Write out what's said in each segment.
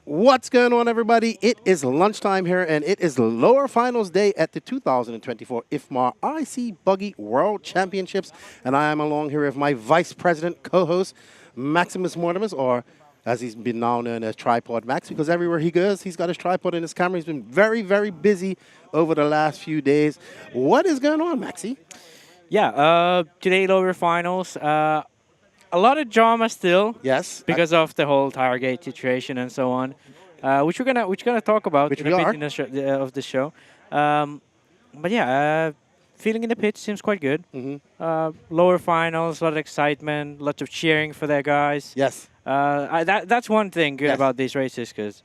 What's going on, everybody? It is lunchtime here, and it is the lower finals day at the 2024 IFMAR IC Buggy World Championships. And I am along here with my vice president co-host, Maximus Mortimus, or as he's been now known as Tripod Max, because everywhere he goes, he's got his tripod and his camera. He's been very, very busy over the last few days. What is going on, Maxi? Yeah, today lower finals. A lot of drama still. Yes. Because of the whole Tiregate situation and so on, which we're gonna talk about Which in we a bit are. in of the show. But yeah, feeling in the pitch seems quite good. Lower finals, a lot of excitement, lots of cheering for their guys. Yes. That's one thing good Yes. about these races, because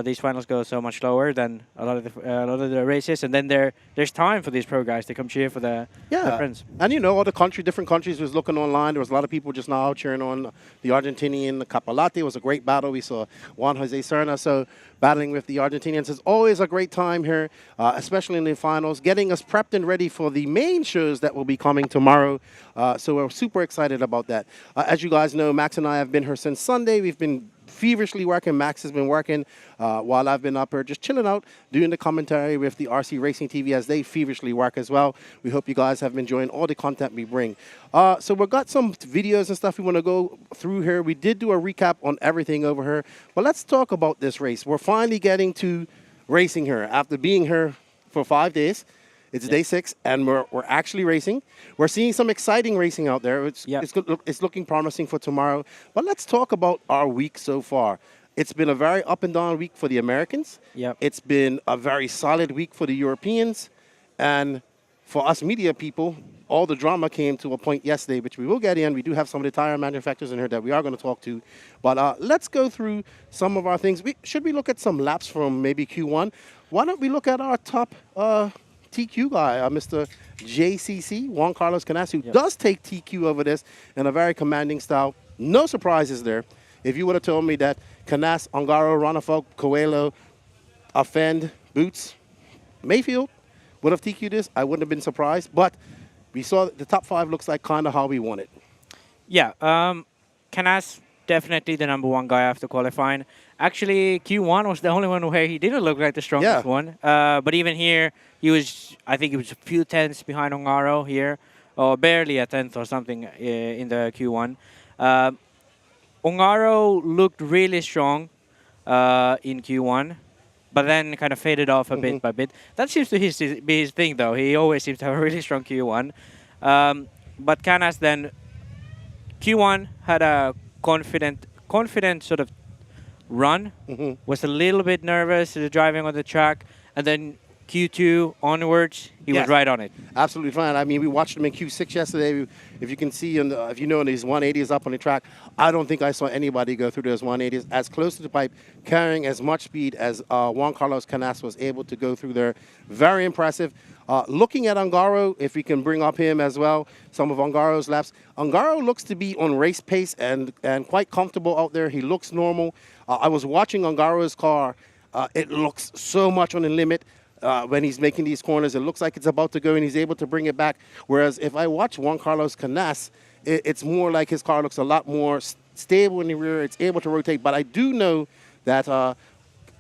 these finals go so much slower than a lot of the races, and then there's time for these pro guys to come cheer for their friends. And you know, all the different countries was looking online. There was a lot of people just now cheering on the Argentinian Capolati. It was a great battle. We saw Juan Jose Serna battling with the Argentinians. It's always a great time here, especially in the finals, getting us prepped and ready for the main shows that will be coming tomorrow. So we're super excited about that. As you guys know, Max and I have been here since Sunday. We've been feverishly working. Max has been working while I've been up here just chilling out, doing the commentary with the rcracingtv as they feverishly work as well. We hope you guys have been enjoying all the content we bring. So we've got some videos and stuff we want to go through here. We did do a recap on everything over here, but let's talk about this race. We're finally getting to racing here after being here for 5 days. It's day 6, and we're actually racing. We're seeing some exciting racing out there. It's looking promising for tomorrow. But let's talk about our week so far. It's been a very up and down week for the Americans. It's been a very solid week for the Europeans. And for us media people, all the drama came to a point yesterday, which we will get in. We do have some of the tire manufacturers in here that we are going to talk to. But let's go through some of our things. Should we look at some laps from maybe Q1? Why don't we look at our top TQ guy, Mr. JCC, Juan Carlos Canas, who does take TQ over this in a very commanding style. No surprises there. If you would have told me that Canas, Ongaro, Ronafog, Coelho, Offend, Boots, Mayfield would have TQ'd this, I wouldn't have been surprised. But we saw the top 5 looks like kind of how we want it. Yeah, Canas definitely the #1 guy after qualifying. Actually, Q1 was the only one where he didn't look like the strongest one. But even here, I think he was a few tenths behind Ongaro here, or barely a tenth or something in the Q1. Ongaro looked really strong in Q1, but then kind of faded off a bit by bit. That seems to be his thing, though. He always seems to have a really strong Q1. But Canas then, Q1 had a confident sort of run, was a little bit nervous driving on the track, and then Q2 onwards, he was right on it. Absolutely fine. I mean, we watched him in Q6 yesterday. If you can see, if you know, in these 180s up on the track, I don't think I saw anybody go through those 180s as close to the pipe, carrying as much speed as Juan Carlos Canas was able to go through there. Very impressive. Looking at Ongaro, if we can bring up him as well, some of Ongaro's laps. Ongaro looks to be on race pace and quite comfortable out there. He looks normal. I was watching Ongaro's car. It looks so much on the limit. When he's making these corners, it looks like it's about to go, and he's able to bring it back. Whereas if I watch Juan Carlos Canas, it's more like his car looks a lot more stable in the rear. It's able to rotate. But I do know that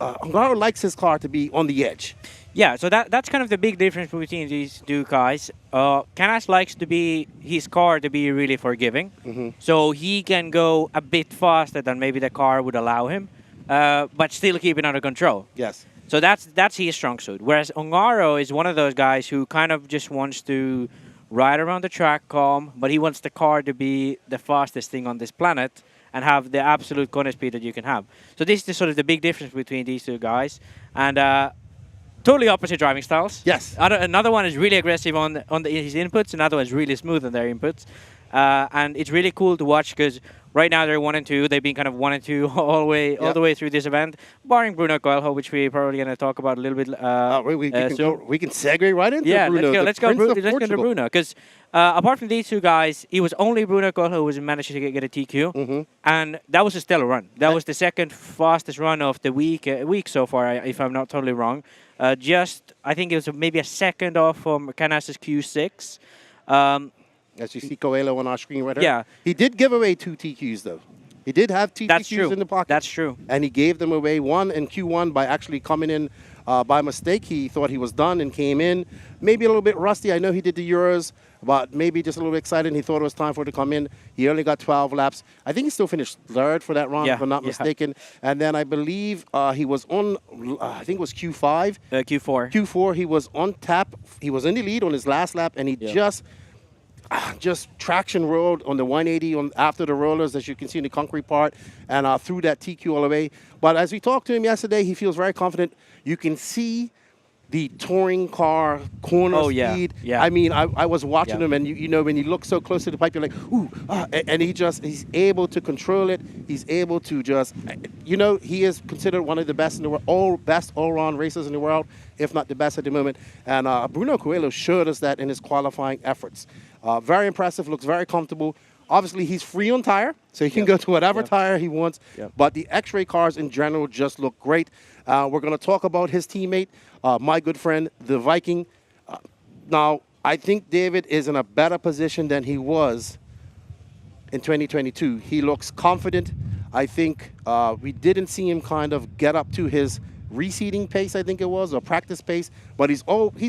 Ongaro likes his car to be on the edge. Yeah, so that's kind of the big difference between these two guys. Canas likes his car to be really forgiving, so he can go a bit faster than maybe the car would allow him, but still keep it under control. Yes. So that's his strong suit. Whereas Ongaro is one of those guys who kind of just wants to ride around the track calm, but he wants the car to be the fastest thing on this planet and have the absolute corner speed that you can have. So this is sort of the big difference between these two guys. And totally opposite driving styles. Yes. Another one is really aggressive on his inputs. Another one is really smooth on their inputs. And it's really cool to watch because right now they're 1 and 2. They've been kind of 1 and 2 all the way through this event, barring Bruno Coelho, which we're probably going to talk about a little bit. We can segue right into Bruno. Let's go to Bruno, because apart from these two guys, it was only Bruno Coelho who managed to get a TQ, and that was a stellar run. That was the second fastest run of the week so far, if I'm not totally wrong. I think it was maybe a second off from Canas's Q6. As you see Coelho on our screen right here. Yeah. He did give away 2 TQs, though. He did have That's true. TTQs in the pocket. That's true. And he gave them away. One in Q1 by actually coming in by mistake. He thought he was done and came in. Maybe a little bit rusty. I know he did the Euros, but maybe just a little bit excited. He thought it was time for it to come in. He only got 12 laps. I think he still finished third for that round, if I'm not mistaken. And then I believe he was on, I think it was Q5. Q4. Q4, he was on tap. He was in the lead on his last lap, and he just traction rolled on the 180 on after the rollers, as you can see in the concrete part, and threw that TQ all the way. But as we talked to him yesterday, he feels very confident. You can see the touring car corner speed. Yeah. I mean, I was watching him, and you know, when you look so close to the pipe, you're like, ooh, and he's able to control it. He's able to just, you know, he is considered one of the best in the world, best all-round racers in the world, if not the best at the moment. And Bruno Coelho showed us that in his qualifying efforts. Very impressive, looks very comfortable. Obviously, he's free on tire, so he can go to whatever tire he wants. But the X-Ray cars in general just look great. We're going to talk about his teammate, my good friend, the Viking. Now, I think David is in a better position than he was in 2022. He looks confident. I think we didn't see him kind of get up to his reseeding pace, I think it was, or practice pace, but he's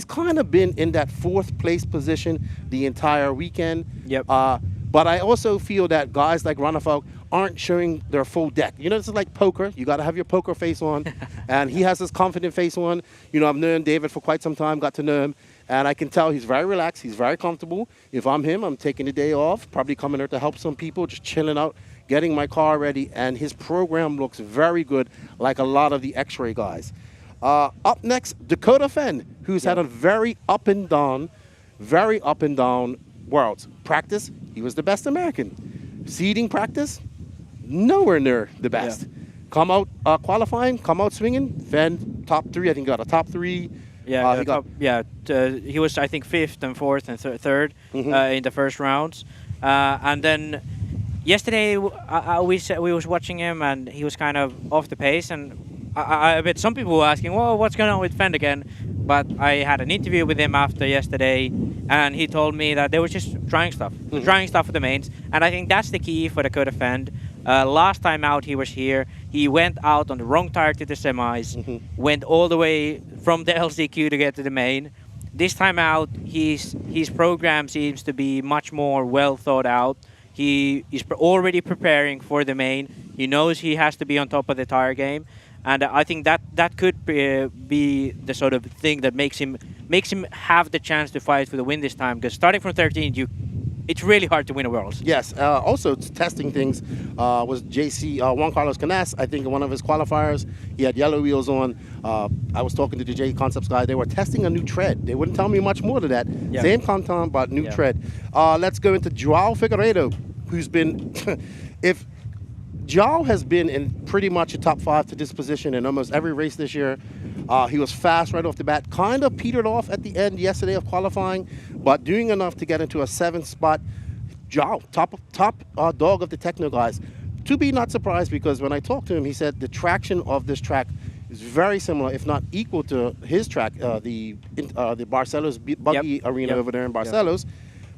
kind of been in that fourth place position the entire weekend. But I also feel that guys like Ruona aren't showing their full deck. You know, this is like poker. You got to have your poker face on, and he has his confident face on. You know, I've known David for quite some time, got to know him, and I can tell he's very relaxed. He's very comfortable. If I'm him, I'm taking the day off, probably coming there to help some people, just chilling out, getting my car ready, and his program looks very good, like a lot of the X-Ray guys. Up next, Dakota Fenn, who's had a very up and down worlds. Practice, he was the best American. Seeding practice, nowhere near the best. Come out qualifying, come out swinging, Fenn top 3, I think he got a top 3. He was, I think, 5th and 4th and 3rd in the first rounds. And then yesterday, we was watching him, and he was kind of off the pace. And I bet some people were asking, well, what's going on with Fenn again? But I had an interview with him after yesterday, and he told me that they were just trying stuff for the mains. And I think that's the key for Dakota Fenn. Last time out he was here, he went out on the wrong tire to the semis, went all the way from the LCQ to get to the main. This time out, his program seems to be much more well thought out. He is already preparing for the main. He knows he has to be on top of the tire game. And I think that could be the sort of thing that makes him have the chance to fight for the win this time. Because starting from 13th, it's really hard to win a Worlds. Yes. Also, testing things was Juan Carlos Canas. I think in one of his qualifiers, he had yellow wheels on. I was talking to the JConcepts guy. They were testing a new tread. They wouldn't tell me much more to that. Same content, but new tread. Let's go into Joao Figueiredo, who's been, if Joao has been in pretty much a top 5 to this position in almost every race this year. He was fast right off the bat, kind of petered off at the end yesterday of qualifying, but doing enough to get into a 7th spot. Joao, top dog of the techno guys. To be not surprised, because when I talked to him, he said the traction of this track is very similar, if not equal to his track, the Barcelos buggy arena over there in Barcelos.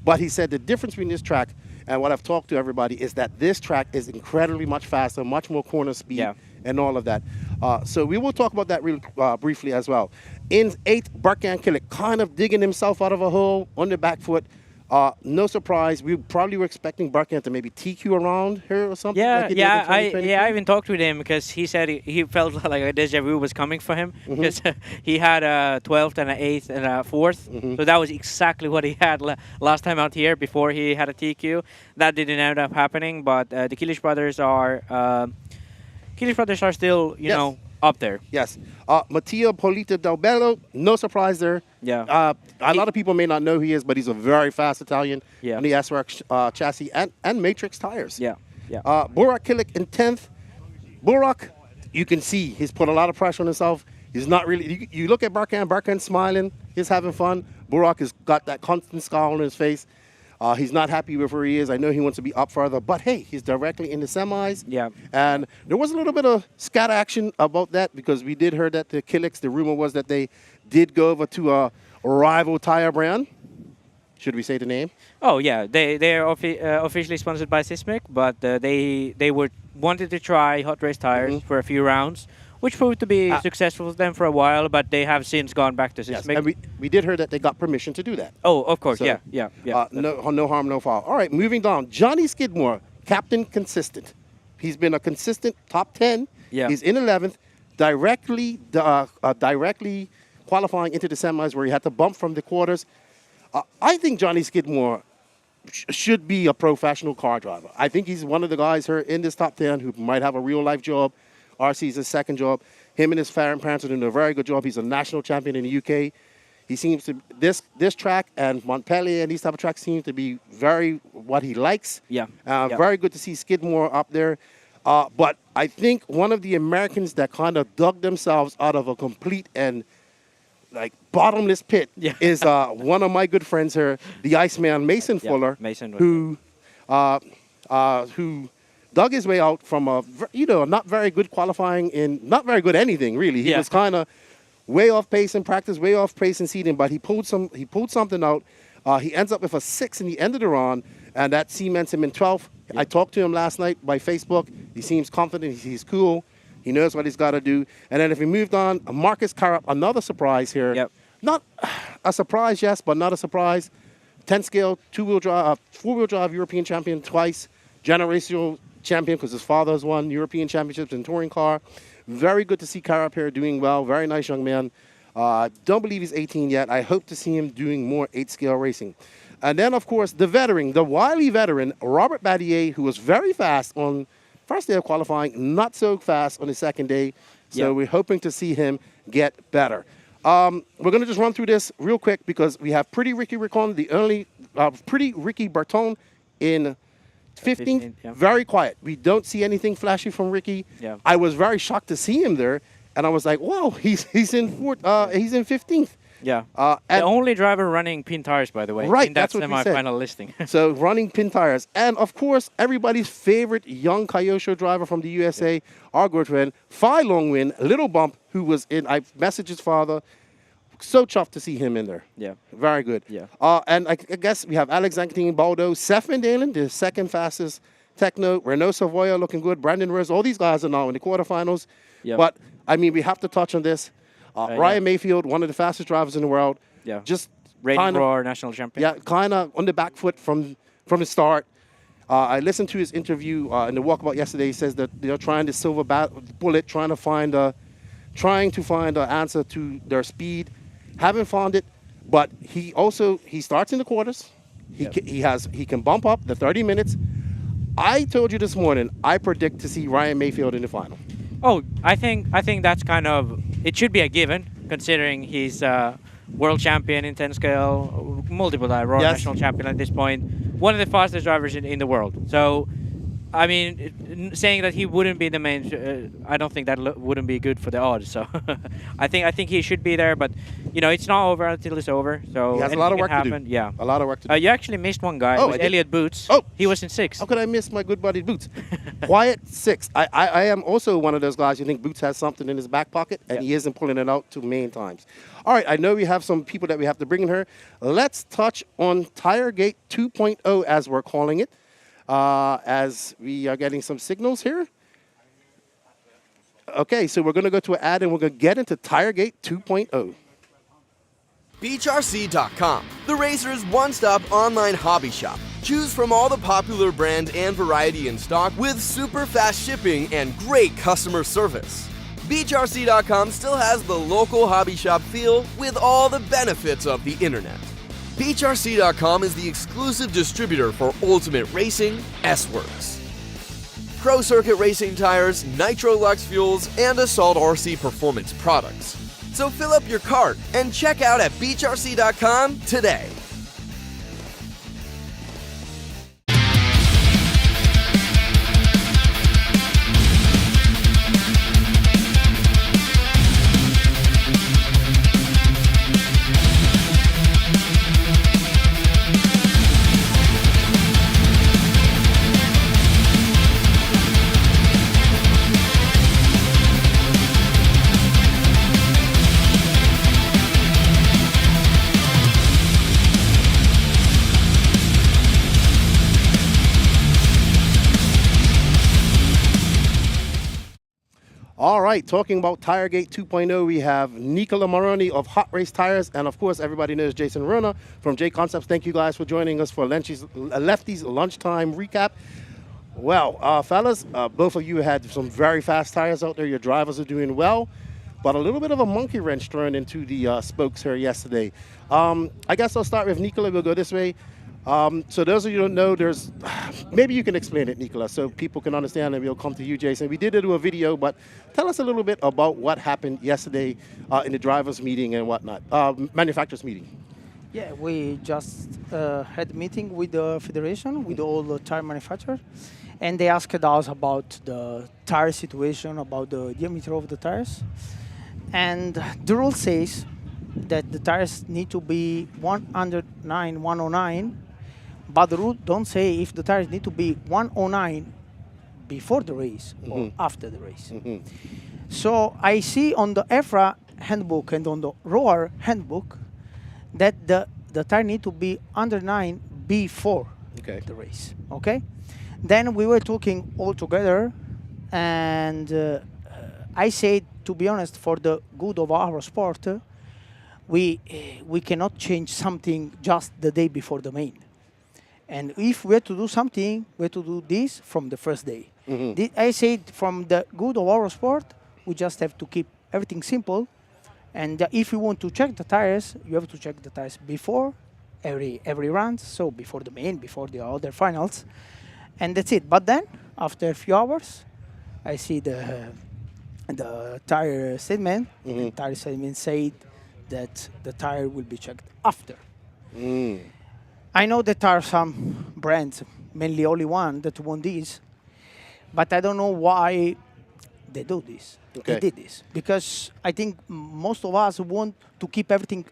But he said the difference between this track and what I've talked to everybody is that this track is incredibly much faster, much more corner speed, and all of that. So we will talk about that really briefly as well. In 8th, Berkan Killick kind of digging himself out of a hole on the back foot. No surprise. We probably were expecting Berkan to maybe TQ around here or something. I even talked with him because he said he felt like a deja vu was coming for him because he had a 12th and an 8th and a 4th. So that was exactly what he had last time out here before he had a TQ. That didn't end up happening, but the Killish brothers are still, you know, up there. Yes. Mattia Polita Del Bello, no surprise there. A lot of people may not know who he is, but he's a very fast Italian on the SRX chassis and Matrix tires. Burak Killick in 10th. Burak, you can see he's put a lot of pressure on himself. He's not really, you look at Berkan smiling, he's having fun. Burak has got that constant scowl on his face. He's not happy with where he is. I know he wants to be up further, but hey, he's directly in the semis. And there was a little bit of scat action about that because we did hear that the Killicks, the rumor was that they did go over to a rival tire brand. Should we say the name? Oh yeah, they're officially sponsored by Sysmic, but they were wanted to try hot race tires for a few rounds, which proved to be successful for them for a while. But they have since gone back to Yes, Sysmic. and we did hear that they got permission to do that. Oh, of course, So, yeah. No harm, no foul. All right, moving down. Johnny Skidmore, Captain Consistent. He's been a consistent top 10. Yeah. He's in 11th, directly qualifying into the semis where he had to bump from the quarters. I think Johnny Skidmore should be a professional car driver. I think he's one of the guys here in this top 10 who might have a real-life job. RC's his second job. Him and his parents are doing a very good job. He's a national champion in the UK. He seems to this track and Montpellier and these type of tracks seem to be very what he likes. Yeah. Very good to see Skidmore up there. But I think one of the Americans that kind of dug themselves out of a complete and like bottomless pit is one of my good friends here, the Iceman Mason Fuller, who dug his way out from a not very good qualifying in not very good anything really. He was kind of way off pace in practice, way off pace in seeding, but he pulled something out. He ends up with a 6 in the end of the run, and that cements him in 12th. I talked to him last night by Facebook. He seems confident. He's cool. He knows what he's got to do. And then if we moved on, Marcus Carup, another surprise here. Yep. Not a surprise, yes, but not a surprise. 10 scale, 4-wheel drive European champion twice, generational champion because his father has won European championships in touring car. Very good to see Carup here doing well. Very nice young man. Don't believe he's 18 yet. I hope to see him doing more 8-scale racing. And then, of course, the veteran, the wily veteran, Robert Battier, who was very fast on first day of qualifying, not so fast on the second day. So we're hoping to see him get better. We're going to just run through this real quick because we have Pretty Ricky Ricon, the only Pretty Ricky Berton in 15th. Very quiet. We don't see anything flashy from Ricky. I was very shocked to see him there, and I was like, "Wow, he's in 15th." Yeah. The only driver running pin tires, by the way. Right, in that that's what we said. semi-final listing. So running pin tires, and of course everybody's favorite young Kyosho driver from the USA, our good friend Phi Longwin, Little Bump, who was in. I messaged his father. So chuffed to see him in there. Yeah. Very good. Yeah. And I guess we have Alex Zankatine Baldo, Seth Dalen, the second fastest techno, Renault Savoya looking good, Brandon Rose, all these guys are now in the quarterfinals. Yep. But, I mean, we have to touch on this. Ryan Mayfield, one of the fastest drivers in the world. Yeah. Just Rating Roar national champion. Yeah, kind of on the back foot from the start. I listened to his interview in the walkabout yesterday. He says that they're trying the silver bullet, trying to find an answer to their speed. Haven't found it, but he starts in the quarters. He can bump up the 30 minutes. I told you this morning, I predict to see Ryan Mayfield in the final. Oh, I think that's kind of, it should be a given, considering he's world champion in 10 scale, multiple Royal national champion at this point, one of the fastest drivers in the world. So, I mean, saying that he wouldn't be the main, I don't think that wouldn't be good for the odds. So, I think he should be there, but it's not over until it's over. So he has a lot of work to do. Yeah, a lot of work to do. You actually missed one guy. Oh, Elliot Boots. Oh, he was in 6th. How could I miss my good buddy Boots? Quiet 6th. I am also one of those guys who think Boots has something in his back pocket, and he isn't pulling it out too many times. All right, I know we have some people that we have to bring in here. Let's touch on Tiregate 2.0, as we're calling it. As we are getting some signals here. Okay, so we're going to go to an ad and we're going to get into Tiregate 2.0. BeachRC.com, the racer's one-stop online hobby shop. Choose from all the popular brand and variety in stock with super fast shipping and great customer service. BeachRC.com still has the local hobby shop feel with all the benefits of the internet. BeachRC.com is the exclusive distributor for Ultimate Racing, S-Works, Pro Circuit Racing tires, Nitro Lux fuels, and Assault RC performance products. So fill up your cart and check out at BeachRC.com today. All right, talking about Tiregate 2.0, we have Nicola Marrone of Hot Race Tires, and of course, everybody knows Jason Ruona from JConcepts. Thank you guys for joining us for Lefty's Lunchtime Recap. Well, fellas, both of you had some very fast tires out there. Your drivers are doing well, but a little bit of a monkey wrench thrown into the spokes here yesterday. I guess I'll start with Nicola. We'll go this way. So those of you who don't know, there's maybe you can explain it, Nicola, so people can understand, and we'll come to you, Jason. We did do a video, but tell us a little bit about what happened yesterday in the drivers' meeting and whatnot, manufacturers' meeting. Yeah, we just had a meeting with the federation, with all the tire manufacturers, and they asked us about the tire situation, about the diameter of the tires. And the rule says that the tires need to be 109, 109, but the rule don't say if the tires need to be 109 before the race or after the race. So I see on the EFRA handbook and on the ROAR handbook that the tire need to be under 9 before the race. Okay. Then we were talking all together, and I said, to be honest, for the good of our sport, we cannot change something just the day before the main. And if we have to do something, we have to do this from the first day. I said, from the good of our sport, we just have to keep everything simple. And if you want to check the tires, you have to check the tires before every round, so before the main, before the other finals. And that's it. But then, after a few hours, I see the tire statement. The tire statement said that the tire will be checked after. I know that there are some brands, mainly only one, that want this, but I don't know why they do this. They did this because I think most of us want to keep everything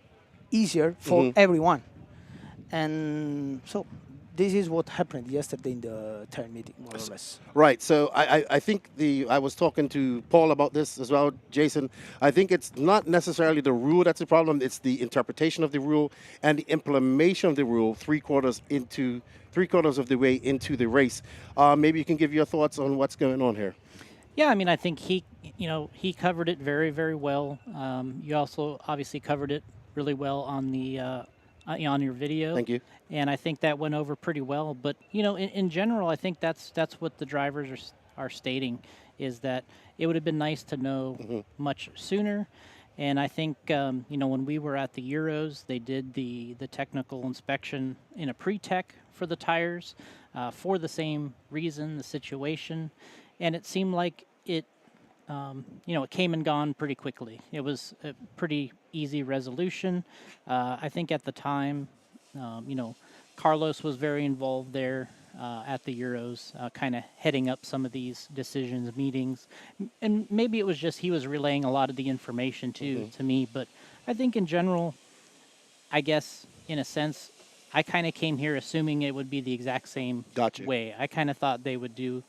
easier for everyone, and so this is what happened yesterday in the tire meeting, more or less. Right. So I think I was talking to Paul about this as well, Jason. I think it's not necessarily the rule that's the problem. It's the interpretation of the rule and the implementation of the rule three quarters of the way into the race. Maybe you can give your thoughts on what's going on here. Yeah, I mean, I think he covered it very, very well. You also obviously covered it really well on the on your video. Thank you. And I think that went over pretty well. But in general, I think that's what the drivers are stating, is that it would have been nice to know much sooner. And I think when we were at the Euros, they did the technical inspection in a pre-tech for the tires for the same reason, the situation. And it seemed like it came and gone pretty quickly. It was a pretty easy resolution. I think at the time, Carlos was very involved there at the Euros, kind of heading up some of these decisions, meetings. And maybe it was just he was relaying a lot of the information to me. But I think in general, I guess, in a sense, I kind of came here assuming it would be the exact same way. I kind of thought they would do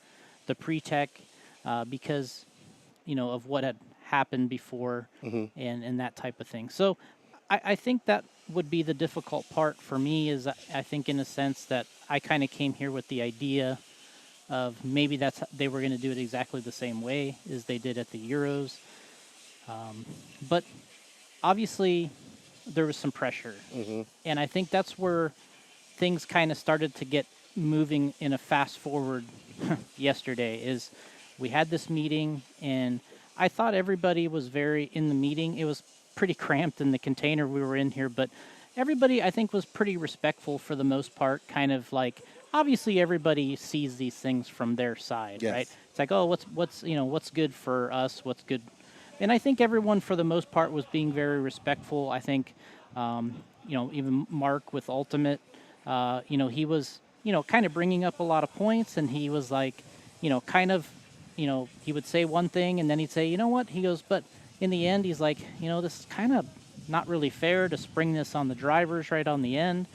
the pre-tech because, of what had happened before and that type of thing. So I think that would be the difficult part for me, is I think in a sense that I kind of came here with the idea of maybe they were going to do it exactly the same way as they did at the Euros. But obviously there was some pressure. And I think that's where things kind of started to get moving in a fast forward yesterday. Is we had this meeting, and I thought everybody was in the meeting. It was pretty cramped in the container we were in here, but everybody, I think, was pretty respectful for the most part. Kind of like, obviously everybody sees these things from their side, right? It's like, oh, what's good for us, what's good. And I think everyone for the most part was being very respectful. I think even Mark with Ultimate, he was kind of bringing up a lot of points, and he was like, he would say one thing, and then he'd say, you know what? He goes, but in the end, he's like, this is kind of not really fair to spring this on the drivers right on the end.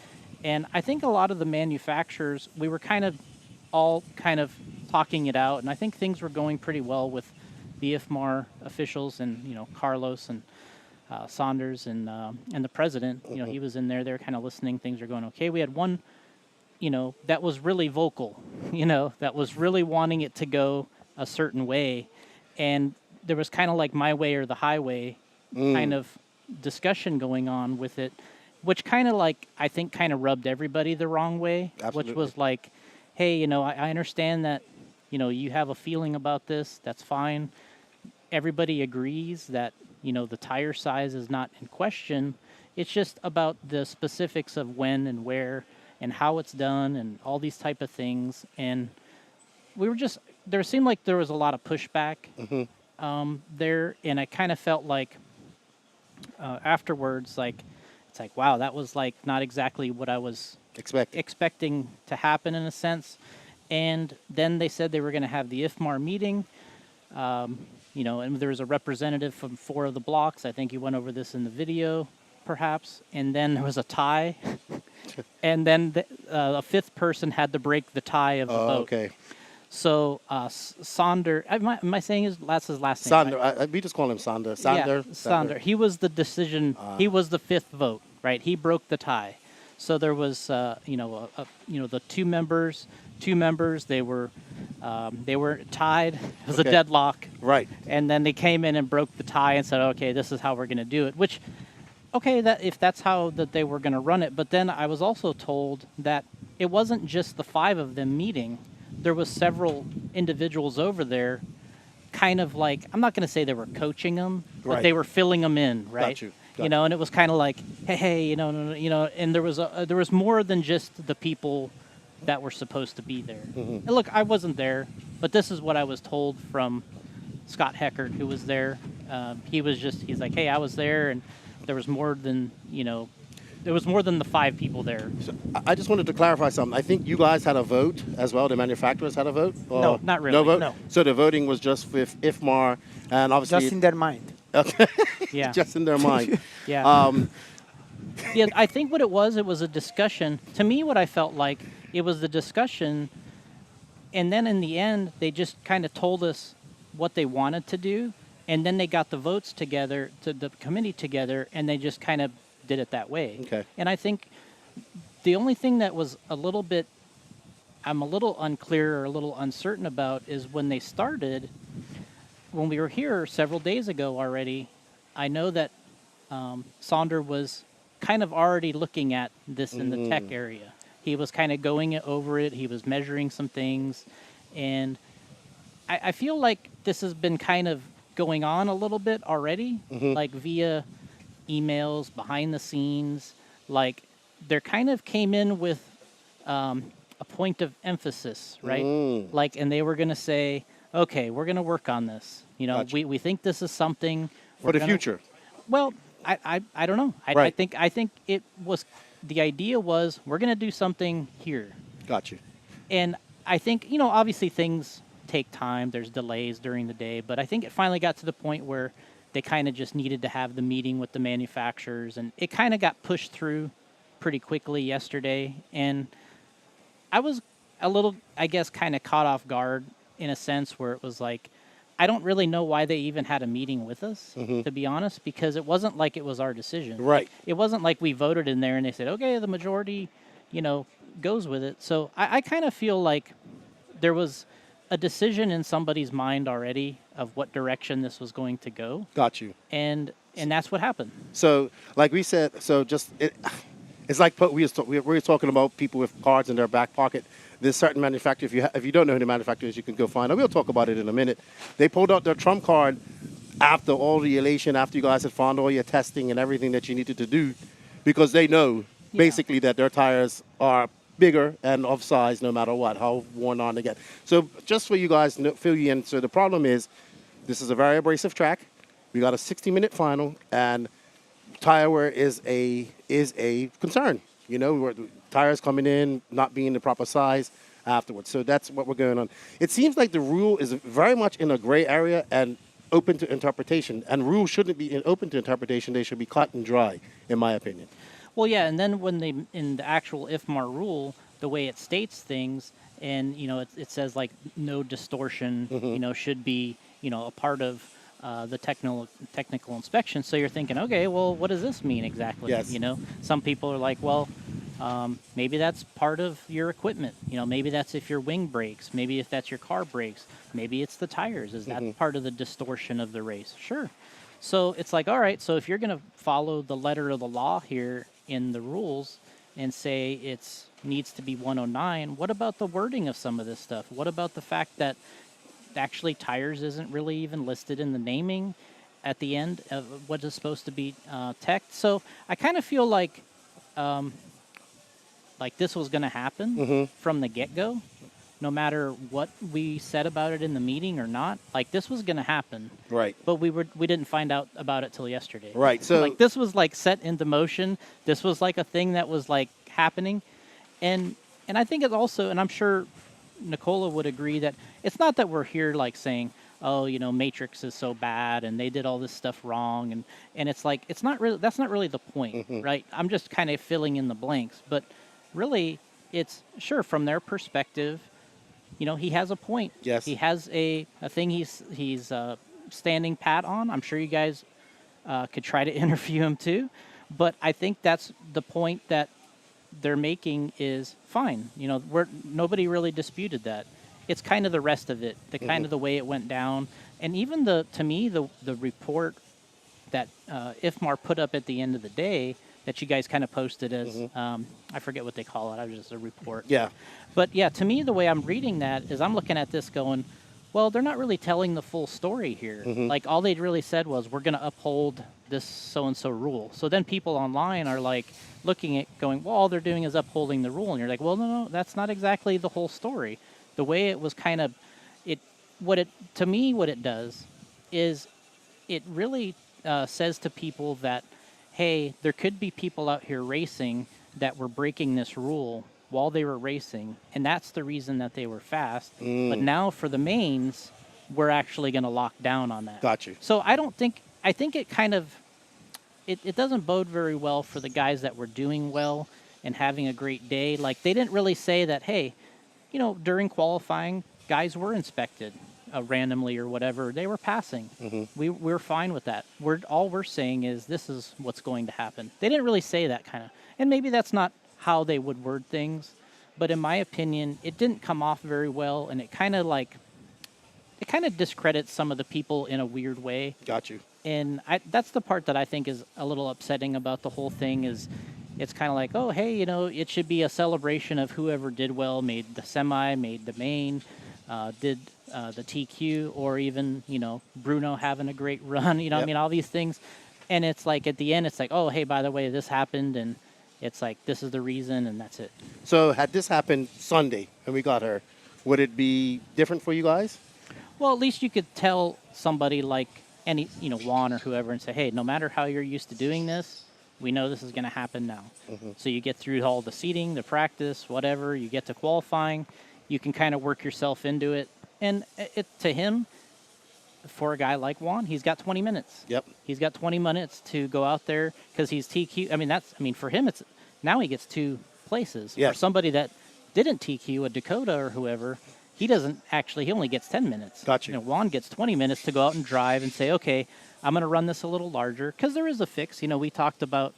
And I think a lot of the manufacturers, we were all talking it out, and I think things were going pretty well with the IFMAR officials and, Carlos and Saunders and the president. He was in there. They were kind of listening. Things are going okay. We had one, that was really vocal, that was really wanting it to go a certain way. And there was kind of like my way or the highway kind of discussion going on with it, which kind of like, I think kind of rubbed everybody the wrong way, Absolutely. which was like, hey, you know, I understand that, you know, you have a feeling about this. That's fine. Everybody agrees that, you know, the tire size is not in question. It's just about the specifics of when and where and how it's done and all these type of things. And we were just, there seemed like there was a lot of pushback there. And I kind of felt like afterwards, like, it's like, wow, that was like not exactly what I was expecting to happen in a sense. And then they said they were going to have the IFMAR meeting, you know, and there was a representative from 4 of the blocks. I think you went over this in the video, perhaps. And then there was a tie. And then a 5th person had to break the tie of the boat. Okay. So Sonder, am I saying that's his last name? Sonder, right? we just call him Sonder. Yeah, Sonder. He was the decision. He was the 5th vote, right? He broke the tie. So there was, you know, the two members. They were tied. It was a deadlock. Right. And then they came in and broke the tie and said, okay, this is how we're going to do it. Which, okay, if that's how that they were going to run it. But then I was also told that it wasn't just the 5 of them meeting. There was several individuals over there, kind of like, I'm not going to say they were coaching them, but they were filling them in, right? Got you. You know, and it was kind of like, hey, you know, and there was more than just the people that were supposed to be there. And look, I wasn't there, but this is what I was told from Scott Heckert, who was there. He's like, hey, I was there, and there was more than, you know, there was more than the 5 people there. So I just wanted to clarify something. I think you guys had a vote as well. The manufacturers had a vote? No, not really. No vote? No. So the voting was just with IFMAR and obviously... Just in their mind. Okay. Yeah. Just in their mind. Yeah. Yeah, I think what it was a discussion. To me, what I felt like, it was the discussion, and then in the end, they just kind of told us what they wanted to do, and then they got the votes together, to the committee together, and they just kind of did it that way. Okay. And I think the only thing that was I'm a little unclear or a little uncertain about is when they started, when we were here several days ago already, I know that Sonder was kind of already looking at this in the tech area. He was kind of going over it. He was measuring some things. And I feel like this has been kind of going on a little bit already, like via emails, behind the scenes. Like, there kind of came in with a point of emphasis, right? Like, and they were going to say, okay, we're going to work on this. You know, Gotcha. we think this is something For the future. Well, I don't know. I think it was, the idea was, we're going to do something here. Got you. And I think, you know, obviously things take time. There's delays during the day. But I think it finally got to the point where they kind of just needed to have the meeting with the manufacturers. And it kind of got pushed through pretty quickly yesterday. And I was a little, I guess, kind of caught off guard in a sense where it was like, I don't really know why they even had a meeting with us, to be honest, because it wasn't like it was our decision. Right. It wasn't like we voted in there and they said, okay, the majority, you know, goes with it. So I kind of feel like there was a decision in somebody's mind already of what direction this was going to go. Got you. And that's what happened. So, like we said, it's like we were talking about people with cards in their back pocket. There's certain manufacturers, if you don't know who the manufacturer is, you can go find them. We'll talk about it in a minute. They pulled out their trump card after all the elation, after you guys had found all your testing and everything that you needed to do, because they know basically that their tires are bigger and of size no matter what, how worn on they get. So just for you guys to fill you in, so the problem is this is a very abrasive track. We got a 60-minute final, and tire wear is a concern. You know, tires coming in, not being the proper size afterwards. So that's what we're going on. It seems like the rule is very much in a gray area and open to interpretation. And rules shouldn't be open to interpretation. They should be cut and dry, in my opinion. Well, yeah, and then when they, in the actual IFMAR rule, the way it states things, and, you know, it says, like, no distortion, you know, should be, you know, a part of the technical inspection. So you're thinking, okay, well, what does this mean exactly? Yes. You know, some people are like, well, Maybe that's part of your equipment. You know, maybe that's if your wing breaks. Maybe if that's your car breaks. Maybe it's the tires. Is that part of the distortion of the race? Sure. So it's like, all right, so if you're going to follow the letter of the law here in the rules and say it's needs to be 109, what about the wording of some of this stuff? What about the fact that actually tires isn't really even listed in the naming at the end of what is supposed to be tech? So I kind of feel like this was going to happen from the get-go, no matter what we said about it in the meeting or not. Like, this was going to happen. Right. But we didn't find out about it till yesterday. Right. So like, this was like set into motion. This was like a thing that was like happening. And I think it's also, and I'm sure Nicola would agree, that it's not that we're here like saying, oh, you know, Matrix is so bad and they did all this stuff wrong. And it's like, it's not really, that's not really the point, right? I'm just kind of filling in the blanks. But really, it's sure from their perspective, you know, he has a point. Yes. He has a thing he's standing pat on. I'm sure you guys could try to interview him too. But I think that's the point that they're making is fine. You know, nobody really disputed that. It's kind of the rest of it, the kind of the way it went down. And even to me, the report that IFMAR put up at the end of the day that you guys kind of posted as, I forget what they call it. I was just a report. Yeah. But yeah, to me, the way I'm reading that is I'm looking at this going, well, they're not really telling the full story here. Like, all they really said was, we're going to uphold this so-and-so rule. So then people online are like looking at going, well, all they're doing is upholding the rule. And you're like, well, no, that's not exactly the whole story. The way it was kind of, what it does is it really says to people that, hey, there could be people out here racing that were breaking this rule while they were racing, and that's the reason that they were fast. But now for the mains, we're actually going to lock down on that. Got you. So I think it kind of, it doesn't bode very well for the guys that were doing well and having a great day. Like, they didn't really say that, hey, you know, during qualifying, guys were inspected randomly or whatever. They were passing. We're fine with that. All we're saying is this is what's going to happen. They didn't really say that kind of, and maybe that's not how they would word things, but in my opinion, it didn't come off very well, and it kind of discredits some of the people in a weird way. Got you. And that's the part that I think is a little upsetting about the whole thing. Is it's kind of like, oh, hey, you know, it should be a celebration of whoever did well, made the semi, made the main, did the TQ, or even, you know, Bruno having a great run, you know, I mean, all these things. And it's like, at the end, it's like, oh, hey, by the way, this happened, and it's like, this is the reason, and that's it. So had this happened Sunday and we got her, would it be different for you guys? Well, at least you could tell somebody like any, you know, Juan or whoever, and say, hey, no matter how you're used to doing this, we know this is going to happen now. So you get through all the seating, the practice, whatever, you get to qualifying, you can kind of work yourself into it. And to him, for a guy like Juan, he's got 20 minutes. Yep. He's got 20 minutes to go out there because he's TQ. I mean, for him, it's now he gets 2 places. Yes. For somebody that didn't TQ, a Dakota or whoever, he only gets 10 minutes. Got you. You know, Juan gets 20 minutes to go out and drive and say, okay, I'm going to run this a little larger, because there is a fix. You know, we talked about,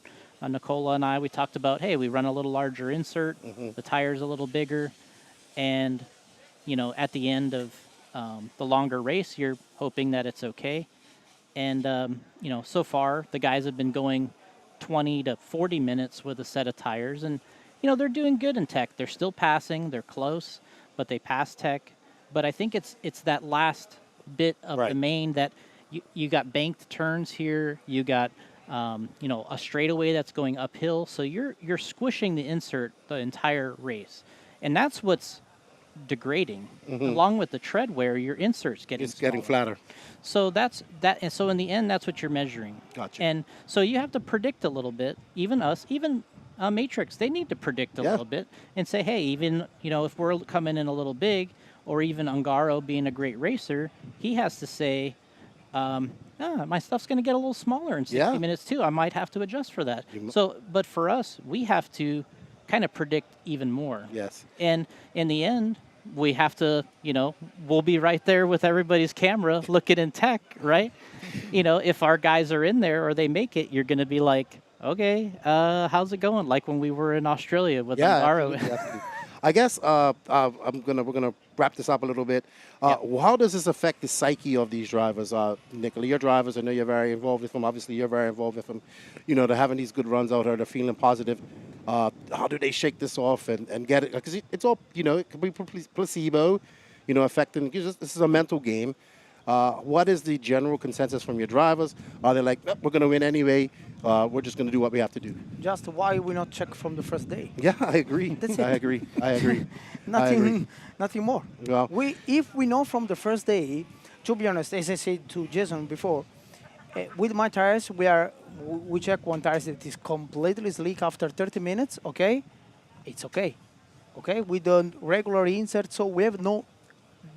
Nicola and I, we talked about, hey, we run a little larger insert, the tire's a little bigger, and, you know, at the end of the longer race, you're hoping that it's okay. And, you know, so far, the guys have been going 20 to 40 minutes with a set of tires, and, you know, they're doing good in tech. They're still passing, they're close, but they pass tech. But I think it's that last bit of the main that you got banked turns here, you got you know, a straightaway that's going uphill, so you're squishing the insert the entire race, and that's what's degrading. Along with the tread wear, your insert's getting flatter. So that's that, and so in the end, that's what you're measuring. Gotcha. And so you have to predict a little bit. Even us, even Matrix, they need to predict a little bit and say, hey, even, you know, if we're coming in a little big, or even Ungaro being a great racer, he has to say, my stuff's going to get a little smaller in 60 minutes too. I might have to adjust for that. So, but for us, we have to kind of predict even more. Yes. And in the end, we have to, you know, we'll be right there with everybody's camera looking in tech, right? You know, if our guys are in there or they make it, you're going to be like, okay, how's it going? Like when we were in Australia with Yeah, Aro. absolutely, absolutely. I guess we're gonna wrap this up a little bit. How does this affect the psyche of these drivers? Nicola, your drivers, I know you're very involved with them. Obviously, you're very involved with them. You know, they're having these good runs out here. They're feeling positive. How do they shake this off and get it? Because it's all, you know, it could be placebo, you know, affecting. This is a mental game. What is the general consensus from your drivers? Are they like, nope, we're going to win anyway? We're just going to do what we have to do. Just why we not check from the first day? Yeah, I agree. That's I it. agree. I agree. Nothing more. Well, If we know from the first day, to be honest, as I said to Jason before, with my tires, we check one tire that is completely slick after 30 minutes. Okay, it's okay. Okay, we done regular insert, so we have no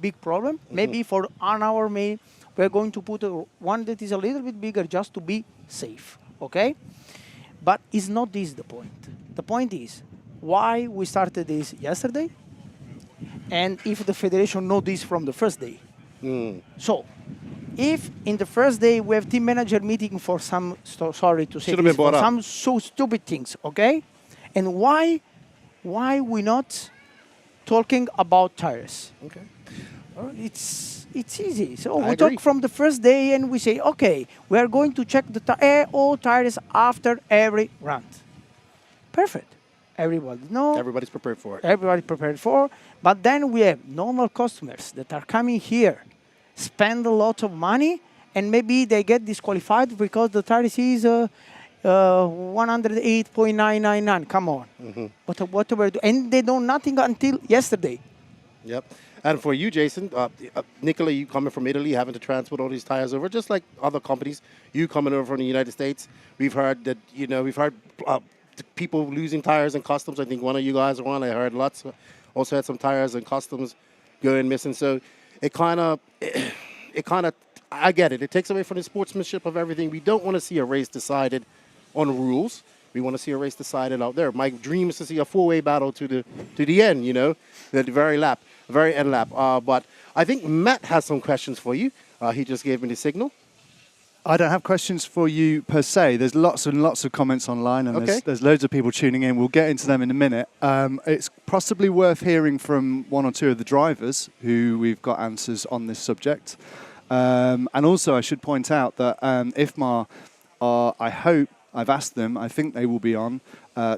big problem. Maybe for an hour, we're going to put one that is a little bit bigger just to be safe. Okay, but it's not this the point. The point is why we started this yesterday, and if the federation know this from the first day. So, if in the first day we have team manager meeting for some, sorry to say this, for some so stupid things, okay, and why we not talking about tires? okay. It's easy. So I we agree. talk from the first day and we say, okay, we are going to check the all tires after every round. Perfect. Everybody know. Everybody's prepared for it. Everybody prepared for. But then we have normal customers that are coming here, spend a lot of money, and maybe they get disqualified because the tire is 108.999. Come on. Whatever. And they know nothing until yesterday. Yep. And for you, Jason, Nicola, you coming from Italy, having to transport all these tires over, just like other companies. You coming over from the United States. We've heard that, you know, people losing tires in customs. I think one of you guys, Ruona, I heard lots. Also had some tires in customs going missing. So it kind of, I get it. It takes away from the sportsmanship of everything. We don't want to see a race decided on rules. We want to see a race decided out there. My dream is to see a four-way battle to the end, you know, the very end lap. But I think Matt has some questions for you. He just gave me the signal. I don't have questions for you per se. There's lots and lots of comments online, and there's loads of people tuning in. We'll get into them in a minute. It's possibly worth hearing from one or two of the drivers who we've got answers on this subject. And also, I should point out that IFMAR I hope, I've asked them, I think they will be on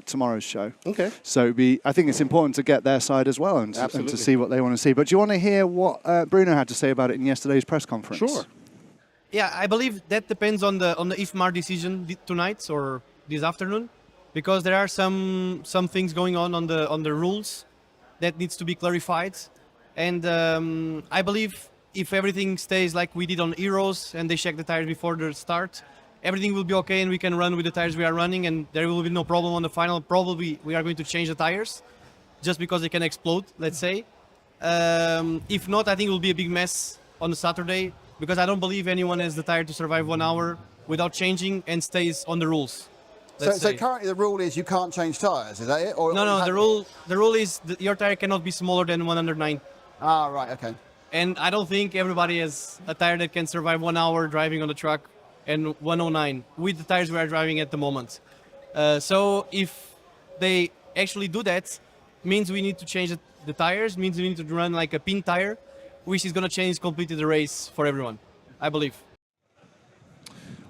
tomorrow's show. Okay. So I think it's important to get their side as well and to see what they want to see. But do you want to hear what Bruno had to say about it in yesterday's press conference? Sure. Yeah, I believe that depends on the IFMAR decision tonight or this afternoon, because there are some things going on the rules that needs to be clarified, and I believe if everything stays like we did on Heroes and they check the tires before the start, everything will be okay and we can run with the tires we are running, and there will be no problem on the final. Probably we are going to change the tires just because they can explode, let's say. If not, I think it will be a big mess on the Saturday, because I don't believe anyone has the tire to survive 1 hour without changing and stays on the rules. So currently the rule is you can't change tires, is that it? Or No, the rule is that your tire cannot be smaller than 109. Ah, right, okay. And I don't think everybody has a tire that can survive 1 hour driving on the truck and 109 with the tires we are driving at the moment. So if they actually do that, means we need to change the tires, means we need to run like a pin tire, which is going to change completely the race for everyone, I believe.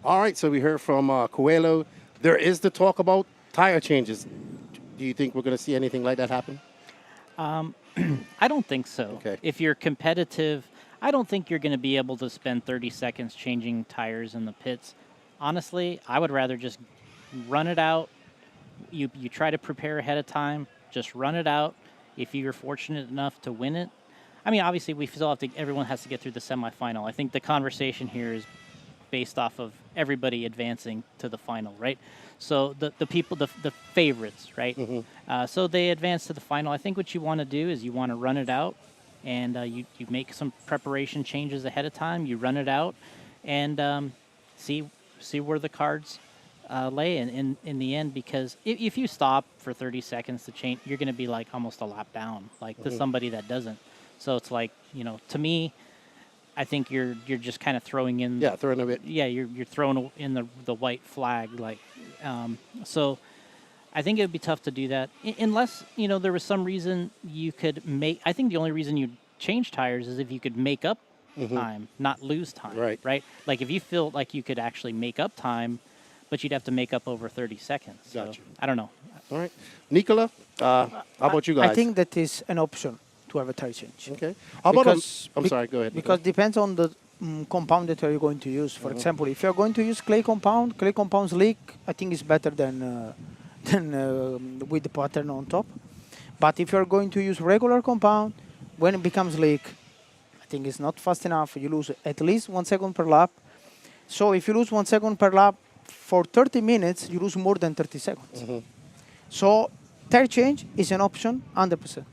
All right, so we heard from Coelho. There is the talk about tire changes. Do you think we're going to see anything like that happen? I don't think so. Okay. If you're competitive, I don't think you're going to be able to spend 30 seconds changing tires in the pits. Honestly, I would rather just run it out. You try to prepare ahead of time. Just run it out. If you're fortunate enough to win it. I mean, obviously, we still have to. Everyone has to get through the semifinal. I think the conversation here is based off of everybody advancing to the final, right? So the people, the favorites, right? Mm-hmm. So they advance to the final. I think what you want to do is you want to run it out, and you make some preparation changes ahead of time. You run it out, and see where the cards lay in the end. Because if you stop for 30 seconds to change, you're going to be like almost a lap down, like to somebody that doesn't. So it's like, you know, to me, I think you're just kind of throwing in. Yeah, throwing a bit. Yeah, you're throwing in the white flag, like So I think it would be tough to do that unless there was some reason you could make. I think the only reason you'd change tires is if you could make up time, not lose time. Right. Like if you feel like you could actually make up time, but you'd have to make up over 30 seconds. Gotcha. So, I don't know. All right. Nicola, how about you guys? I think that is an option to have a tire change. Okay. How about I'm bec- sorry, go ahead. Because depends on the compound that you're going to use. For example, if you're going to use clay compounds leak, I think it's better than with the pattern on top. But if you're going to use regular compound, when it becomes leak, I think it's not fast enough. You lose at least 1 second per lap. So if you lose 1 second per lap for 30 minutes, you lose more than 30 seconds. So tire change is an option, 100%.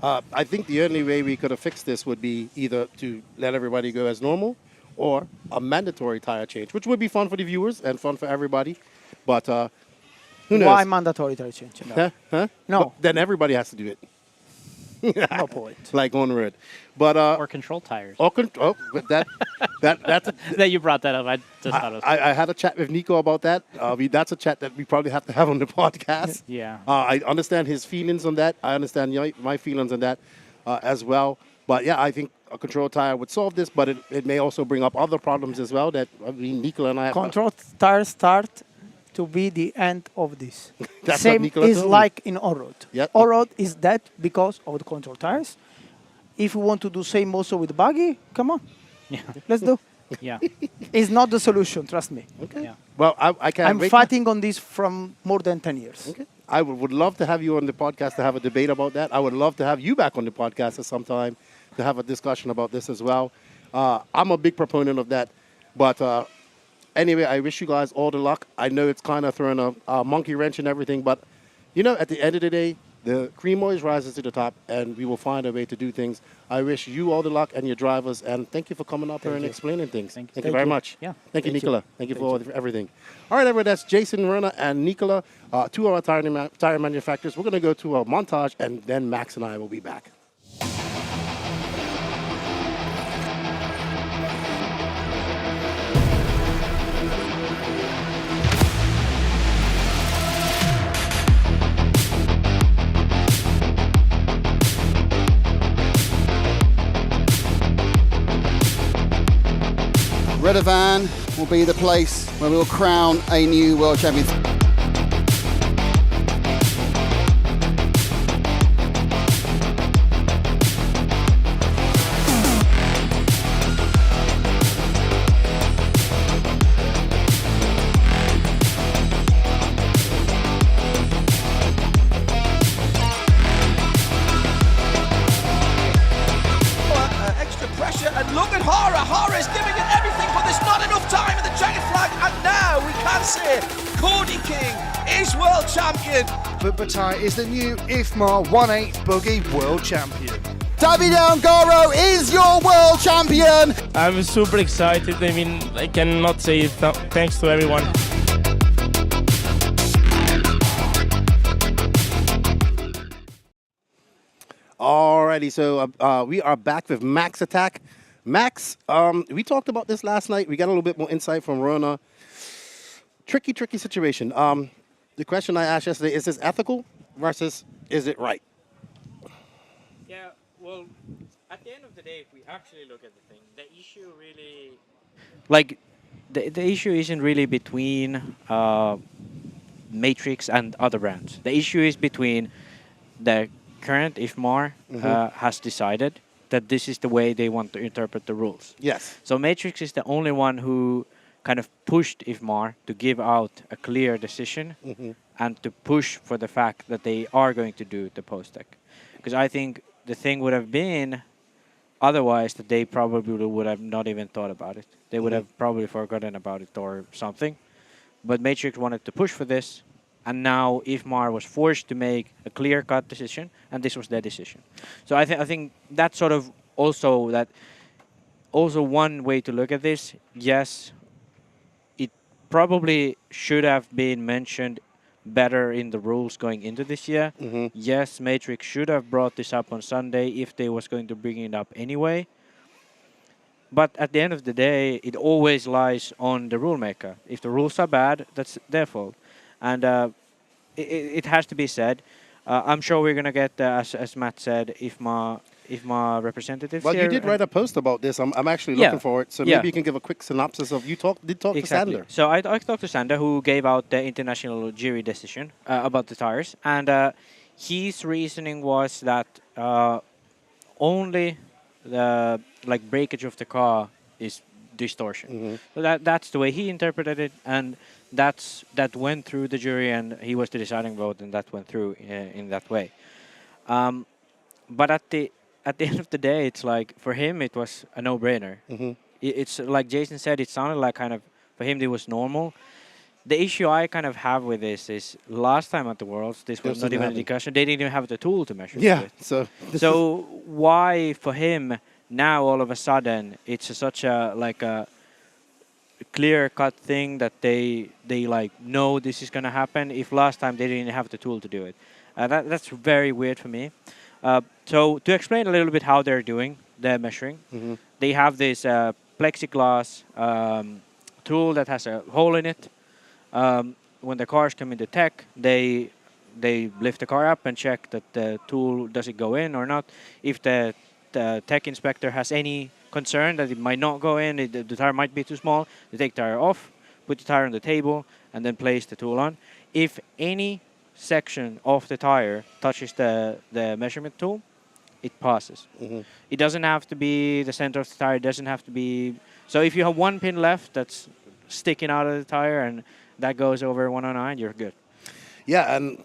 I think the only way we could have fixed this would be either to let everybody go as normal or a mandatory tire change, which would be fun for the viewers and fun for everybody. But who knows? Why mandatory tire change? No. Huh? No. But then everybody has to do it. No point. Like on road. But Or control tires. but that's a, That you brought that up. I just thought it was. I had a chat with Nico about that. That's a chat that we probably have to have on the podcast. Yeah. I understand his feelings on that. I understand my feelings on that as well. But yeah, I think a control tire would solve this, but it may also bring up other problems as well that Nicola and I have. Control tires start to be the end of this. That's Same what Nicola is told me. like in on-road. Yep. On-road is that because of the control tires. If you want to do same also with buggy, come on. Yeah. Let's do. Yeah. It's not the solution, trust me. Okay. Yeah. Well, I can't I'm wait. fighting on this from more than 10 years. Okay. I would love to have you on the podcast to have a debate about that. I would love to have you back on the podcast at some time to have a discussion about this as well. I'm a big proponent of that. But anyway, I wish you guys all the luck. I know it's kind of throwing a monkey wrench and everything, but, at the end of the day, the cream always rises to the top, and we will find a way to do things. I wish you all the luck and your drivers, and thank you for coming up here and explaining things. Thank you. Thank you very much. Yeah. Thank you, Thank Nicola. you. Thank you for everything. All right, everyone, that's Jason, Ruona, and Nicola, two of our tire manufacturers. We're going to go to a montage, and then Max and I will be back. Redovan will be the place where we will crown a new world champion. Extra pressure, and look at Hara. Hara is giving it everything, but there's not enough time in the checkered flag, and now we can say Cody King is world champion. But Bataille is the new IFMAR 1/8 buggy world champion. Davide Ongaro is your world champion. I'm super excited. I mean, I cannot say thanks to everyone. Alrighty, so we are back with Max Attack. Max, we talked about this last night. We got a little bit more insight from Ruona. Tricky situation. The question I asked yesterday, is this ethical versus is it right? Yeah, well, at the end of the day, if we actually look at the thing, the issue really... Like, the issue isn't really between Matrix and other brands. The issue is between the current IFMAR has decided that this is the way they want to interpret the rules. Yes. So Matrix is the only one who kind of pushed IFMAR to give out a clear decision and to push for the fact that they are going to do the post-tech. Because I think the thing would have been otherwise that they probably would have not even thought about it. They would have probably forgotten about it or something. But Matrix wanted to push for this, and now IFMAR was forced to make a clear-cut decision, and this was their decision. So I think that's sort of also one way to look at this. Yes, it probably should have been mentioned better in the rules going into this year. Yes, Matrix should have brought this up on Sunday if they was going to bring it up anyway. But at the end of the day, it always lies on the rule maker. If the rules are bad, that's their fault. and it has to be said. I'm sure we're gonna get, as Matt said, IFMAR representatives Well, here. you did write a post about this. I'm actually Yeah. looking for it. So Yeah. maybe you can give a quick synopsis of you did talk to Sander. So I talked to Sander, who gave out the international jury decision about the tires, and his reasoning was that only the breakage of the car is distortion. So that's the way he interpreted it, and that went through the jury, and he was the deciding vote, and that went through in that way. But at the end of the day, it's like for him it was a no-brainer. It's like Jason said, it sounded like kind of for him it was normal. The issue I kind of have with this is last time at the Worlds, this was not even a discussion. They didn't even have the tool to measure Yeah. with. So Why for him now all of a sudden it's such a clear-cut thing that they like know this is gonna happen if last time they didn't have the tool to do it. That's very weird for me. So to explain a little bit how they're doing the measuring, they have this plexiglass tool that has a hole in it. When the cars come into tech, they lift the car up and check that the tool does it go in or not. If the tech inspector has any concern that it might not go in, the tire might be too small, they take the tire off, put the tire on the table, and then place the tool on. If any section of the tire touches the measurement tool, it passes. It doesn't have to be the center of the tire. It doesn't have to be. So if you have one pin left that's sticking out of the tire and that goes over 109, you're good. Yeah, and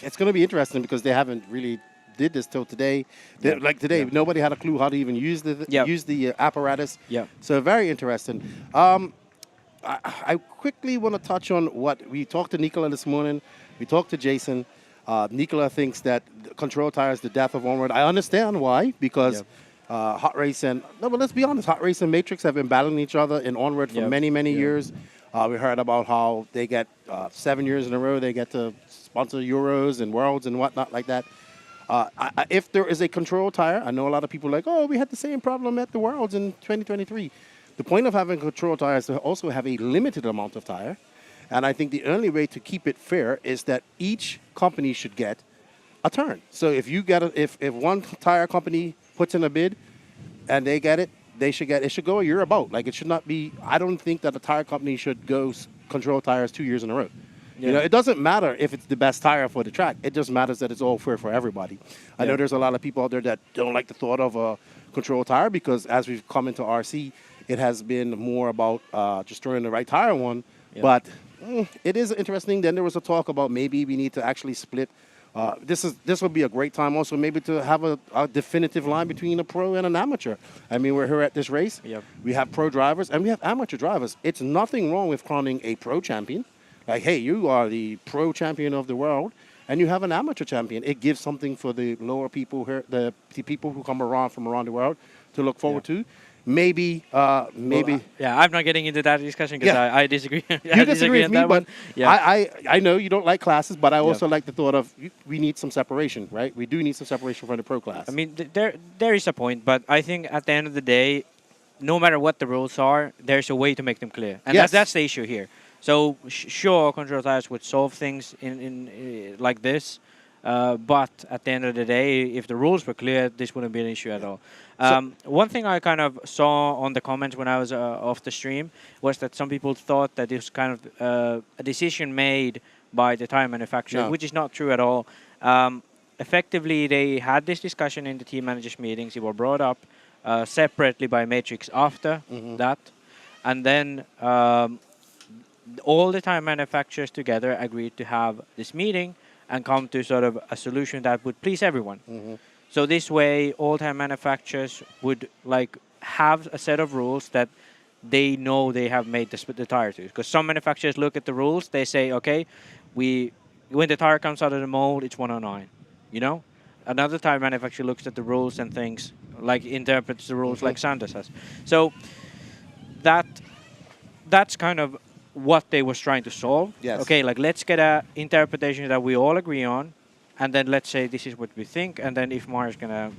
it's going to be interesting because they haven't really did this till today. Like today, nobody had a clue how to even use the apparatus. Yeah. So very interesting. I quickly want to touch on what we talked to Nicola this morning. We talked to Jason. Nicola thinks that control tire is the death of Onward. I understand why, because Hot Race and but let's be honest, Hot Race and Matrix have been battling each other in Onward for many years. We heard about how they get 7 years in a row they get to sponsor Euros and Worlds and whatnot like that. If there is a control tire, I know a lot of people are like, oh, we had the same problem at the Worlds in 2023. The point of having control tire is to also have a limited amount of tire. And I think the only way to keep it fair is that each company should get a turn. So if you get if one tire company puts in a bid and they get it, they should get it. Should go a year about. Like it should not be. I don't think that a tire company should go control tires 2 years in a row. Yeah. You know, it doesn't matter if it's the best tire for the track. It just matters that it's all fair for everybody. I know there's a lot of people out there that don't like the thought of a control tire because as we've come into RC, it has been more about just throwing the right tire on. Yeah. But it is interesting. Then there was a talk about maybe we need to actually split. This would be a great time also maybe to have a definitive line between a pro and an amateur. I mean, we're here at this race. Yep. We have pro drivers and we have amateur drivers. It's nothing wrong with crowning a pro champion. Like, hey, you are the pro champion of the world and you have an amateur champion. It gives something for the lower people here, the people who come from around the world to look forward to. Maybe. I'm not getting into that discussion because I disagree. You disagree with me, but yeah. I know you don't like classes, but I also like the thought of we need some separation, right? We do need some separation from the pro class. I mean, there is a point, but I think at the end of the day, no matter what the rules are, there's a way to make them clear, and that's the issue here. So sure, control tires would solve things in like this. But at the end of the day, if the rules were clear, this wouldn't be an issue at all. One thing I kind of saw on the comments when I was off the stream was that some people thought that it was kind of a decision made by the tire manufacturer, which is not true at all. Effectively, they had this discussion in the team managers meetings. It was brought up separately by Matrix after that. And then all the tire manufacturers together agreed to have this meeting and come to sort of a solution that would please everyone. So this way, all tire manufacturers would like have a set of rules that they know they have made the tire to. Because some manufacturers look at the rules, they say, okay, when the tire comes out of the mold, it's 109. You know, another tire manufacturer looks at the rules and thinks like interprets the rules like Sanders has. So that's kind of what they was trying to solve. Yes. Okay, like let's get a interpretation that we all agree on, and then let's say this is what we think, and then IFMAR is gonna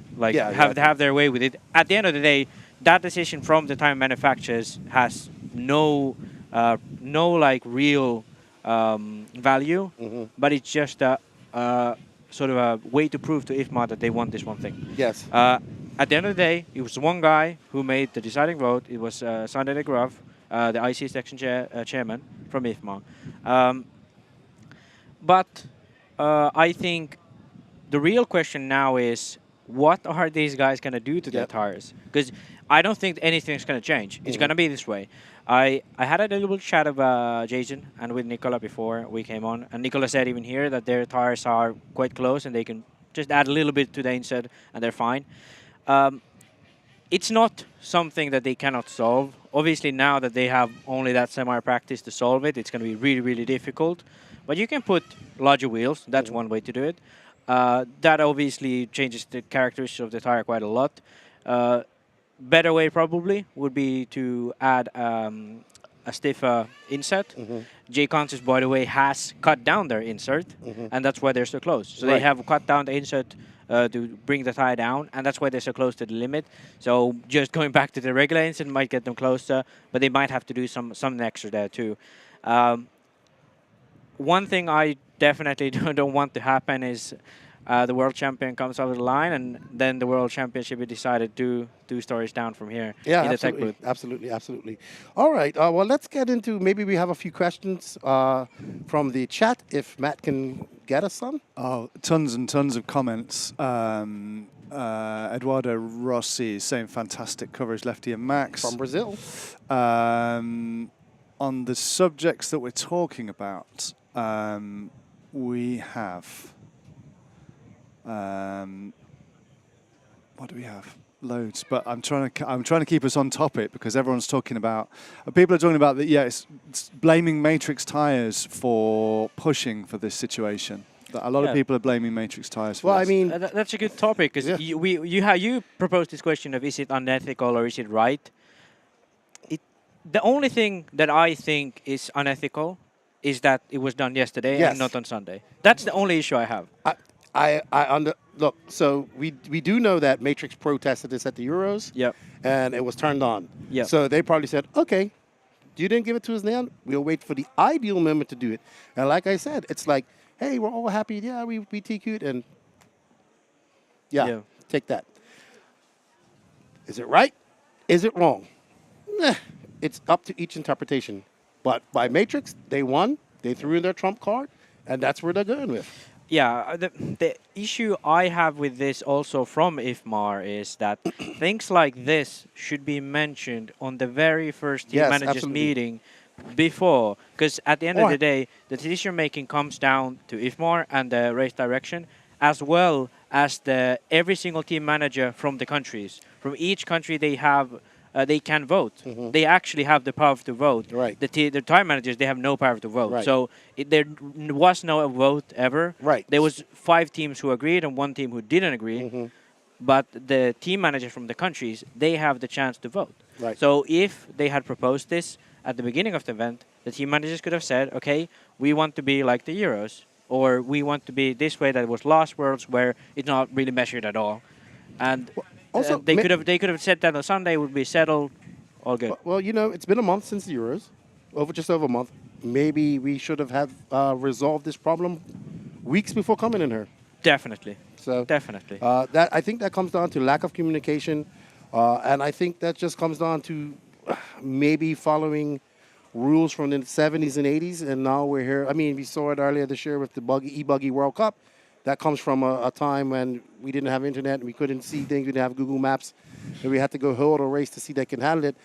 have their way with it. At the end of the day, that decision from the tire manufacturers has no like real value, but it's just a sort of a way to prove to IFMAR that they want this one thing. Yes. At the end of the day, it was one guy who made the deciding vote. It was Sander de Graaf, the IC section chairman from IFMAR. But I think the real question now is, what are these guys going to do to their tires? Because I don't think anything's going to change. It's going to be this way. I had a little chat of Jason and with Nicola before we came on, and Nicola said even here that their tires are quite close and they can just add a little bit to the insert and they're fine. It's not something that they cannot solve. Obviously, now that they have only that semi-practice to solve it, it's going to be really, really difficult. But you can put larger wheels. That's one way to do it. That obviously changes the characteristics of the tire quite a lot. Better way probably would be to add a stiffer insert. JConcepts, by the way, has cut down their insert, and that's why they're so close. So they have cut down the insert to bring the tire down, and that's why they're so close to the limit. So just going back to the regular insert might get them closer, but they might have to do something extra there too. One thing I definitely don't want to happen is the world champion comes over the line, and then the world championship is decided two stories down from here. Yeah, in the tech absolutely, booth. absolutely. All right, well, let's get into, maybe we have a few questions from the chat, if Matt can get us some. Oh, tons and tons of comments. Eduardo Rossi is saying fantastic coverage, Lefty and Max. From Brazil. On the subjects that we're talking about, we have... what do we have? Loads, but I'm trying to keep us on topic because everyone's talking about. People are talking about that. Yeah, it's blaming Matrix tires for pushing for this situation. A lot of people are blaming Matrix tires for this. I mean, that's a good topic because you proposed this question of is it unethical or is it right? The only thing that I think is unethical is that it was done yesterday and not on Sunday. That's the only issue I have. Look, so we do know that Matrix protested this at the Euros. Yep. And it was turned on. Yep. So they probably said, okay, you didn't give it to us now. We'll wait for the ideal moment to do it. And like I said, it's like, hey, we're all happy. Yeah, we TQ'd and take that. Is it right? Is it wrong? It's up to each interpretation. But by Matrix, they won. They threw in their trump card, and that's where they're going with. Yeah, the issue I have with this also from IFMAR is that things like this should be mentioned on the very first team managers meeting before. Because at the end of the day, the decision-making comes down to IFMAR and the race direction, as well as every single team manager from the countries. From each country they have... they can vote. They actually have the power to vote. Right. The time managers, they have no power to vote. Right. So there was no vote ever. Right. There was 5 teams who agreed and 1 team who didn't agree. But the team managers from the countries, they have the chance to vote. Right. So if they had proposed this at the beginning of the event, the team managers could have said, okay, we want to be like the Euros, or we want to be this way that was last Worlds where it's not really measured at all. And... Also, they could have said that on Sunday would be settled, all good. Well, you know, it's been a month since the Euros, just over a month. Maybe we should have had resolved this problem weeks before coming in here. Definitely. So definitely. I think that comes down to lack of communication, and I think that just comes down to maybe following rules from the 70s and 80s, and now we're here. I mean, we saw it earlier this year with the e-buggy World Cup. That comes from a time when we didn't have internet and we couldn't see things. We didn't have Google Maps, and we had to go hold a race to see they can handle it.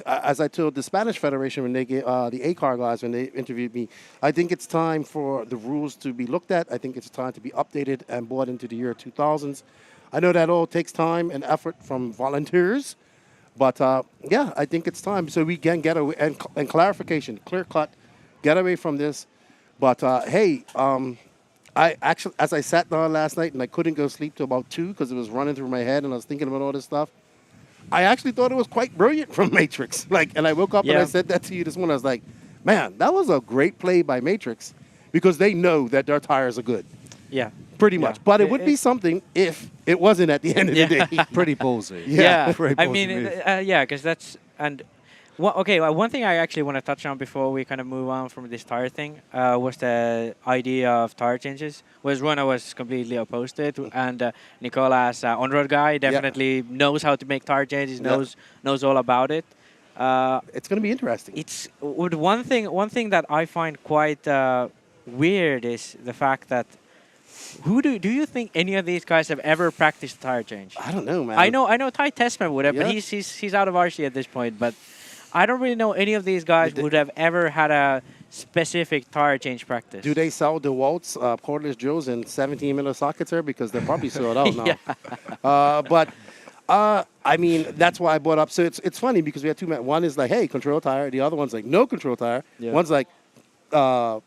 As I told the Spanish Federation when they gave the ACAR guys when they interviewed me, I think it's time for the rules to be looked at. I think it's time to be updated and brought into the year 2000s. I know that all takes time and effort from volunteers, but yeah, I think it's time so we can get away and clarification, clear cut, get away from this. But hey. I actually, as I sat down last night and I couldn't go sleep till about 2 because it was running through my head and I was thinking about all this stuff. I actually thought it was quite brilliant from Matrix. And I woke up and I said that to you this morning. I was like, man, that was a great play by Matrix because they know that their tires are good. Yeah. Pretty much. But it would be something if it wasn't at the end of the day. Pretty ballsy. Yeah. Pretty ballsy I mean, because that's, and One thing I actually want to touch on before we kind of move on from this tire thing was the idea of tire changes. Was Ruona was completely opposed to it, and Nicola, as an on-road guy, definitely knows how to make tire changes, knows all about it. It's going to be interesting. It's one thing that I find quite weird is the fact that do you think any of these guys have ever practiced tire change? I don't know, man. I know Ty Testman would have, but he's out of RC at this point. But I don't really know any of these guys would have ever had a specific tire change practice. Do they sell DeWalt's cordless drills in 17-minute sockets there? Because they're probably sold out now. I mean, that's why I brought up. So it's funny because we had two men. One is like, hey, control tire. The other one's like, no control tire. Yeah. One's like, tire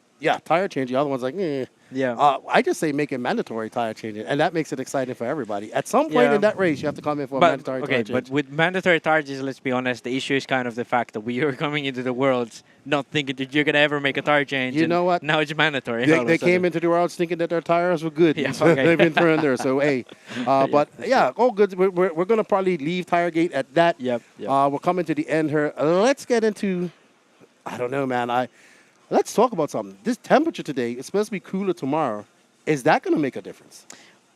change. The other one's like, eh. Yeah. I just say make it mandatory tire changing, and that makes it exciting for everybody. At some point in that race, you have to come in for a mandatory tire change. But with mandatory tire changes, let's be honest, the issue is kind of the fact that we are coming into the world not thinking that you're going to ever make a tire change. You know what? Now it's mandatory. They came into the world thinking that their tires were good. Yeah, so they've been thrown there. So, hey. All good. We're going to probably leave TireGate at that. Yep. We're coming to the end here. Let's get into, I don't know, man. Let's talk about something. This temperature today is supposed to be cooler tomorrow. Is that going to make a difference?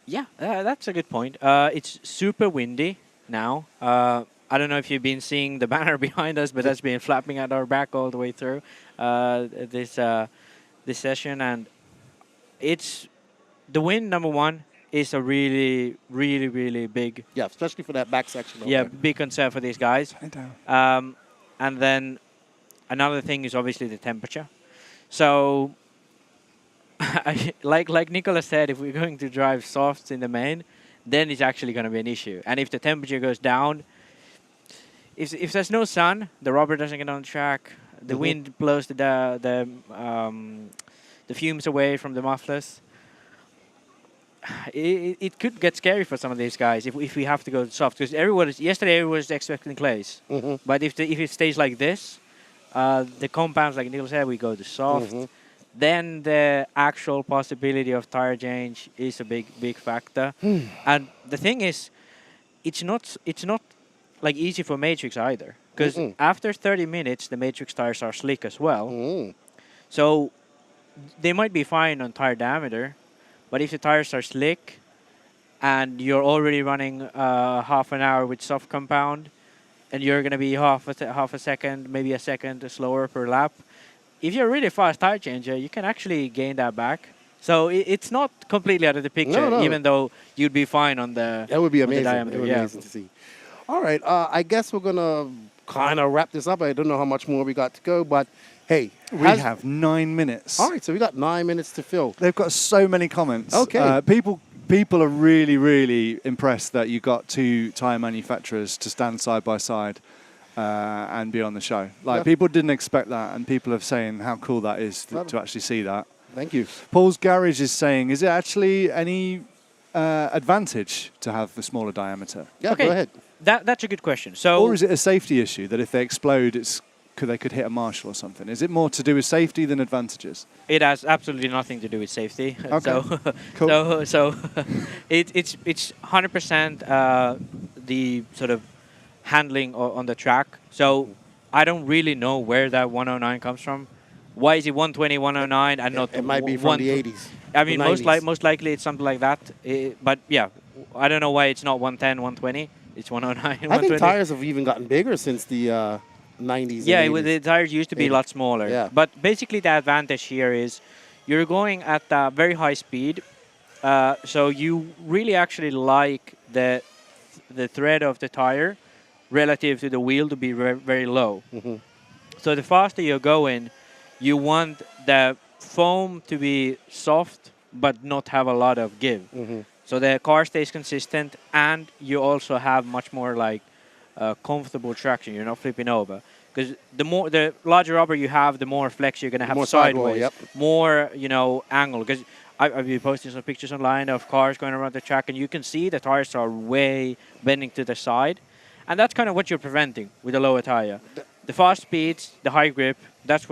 Yeah, that's a good point. It's super windy now. I don't know if you've been seeing the banner behind us, but that's been flapping at our back all the way through this session. And it's the wind, number one, is a really, really, really big... Yeah, especially for that back section. Big concern for these guys. And then another thing is obviously the temperature. So... like Nicola said, if we're going to drive softs in the main, then it's actually going to be an issue. And if the temperature goes down, if there's no sun, the rubber doesn't get on the track. The wind blows the fumes away from the mufflers. It could get scary for some of these guys if we have to go soft. Because yesterday everyone was expecting clays, but if it stays like this, the compounds, like Nicola said, we go to soft. Then the actual possibility of tire change is a big factor. And the thing is, it's not like easy for Matrix either, because after 30 minutes the Matrix tires are slick as well. So they might be fine on tire diameter, but if the tires are slick and you're already running half an hour with soft compound and you're going to be half a second, maybe a second slower per lap, if you're a really fast tire changer, you can actually gain that back. So it's not completely out of the picture, even though you'd be fine on the That would be amazing. Diameter. It would be amazing to see. All right, I guess we're going to kind of wrap this up. I don't know how much more we got to go, but hey. We have 9 minutes. All right, so we got 9 minutes to fill. They've got so many comments. Okay. People are really, really impressed that you got two tyre manufacturers to stand side by side. And be on the show. People didn't expect that, and people are saying how cool that is to actually see that. Thank you. Paul's Garage is saying, is it actually any advantage to have the smaller diameter? Yeah, go ahead. That's a good question. So, or is it a safety issue that if they explode, they could hit a marshal or something? Is it more to do with safety than advantages? It has absolutely nothing to do with safety. Okay. Cool. So it's 100% the sort of handling on the track. So I don't really know where that 109 comes from. Why is it 120, 109 and not? It might be from the 80s. I mean, most likely it's something like that. But yeah, I don't know why it's not 110, 120. It's 109. I think tires have even gotten bigger since the 90s. Yeah, the tires used to be a lot smaller. Yeah. But basically the advantage here is you're going at a very high speed. So you really actually like the thread of the tire relative to the wheel to be very low. So the faster you're going, you want the foam to be soft but not have a lot of give. So the car stays consistent, and you also have much more like comfortable traction. You're not flipping over, because the larger rubber you have, the more flex you're going to have more sideways, more angle. Because I've been posting some pictures online of cars going around the track, and you can see the tires are way bending to the side. And that's kind of what you're preventing with a lower tire. The fast speeds, the high grip, that's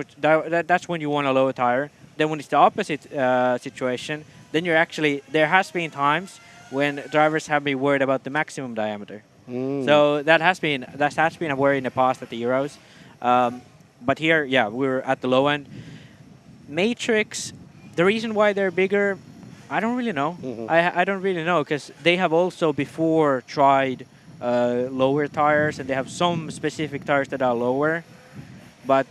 when you want a lower tire. Then when it's the opposite situation, then you're actually, there has been times when drivers have been worried about the maximum diameter. So that has been a worry in the past at the Euros. But here, yeah, we're at the low end. Matrix, the reason why they're bigger, I don't really know. I don't really know, because they have also before tried lower tires, and they have some specific tires that are lower. But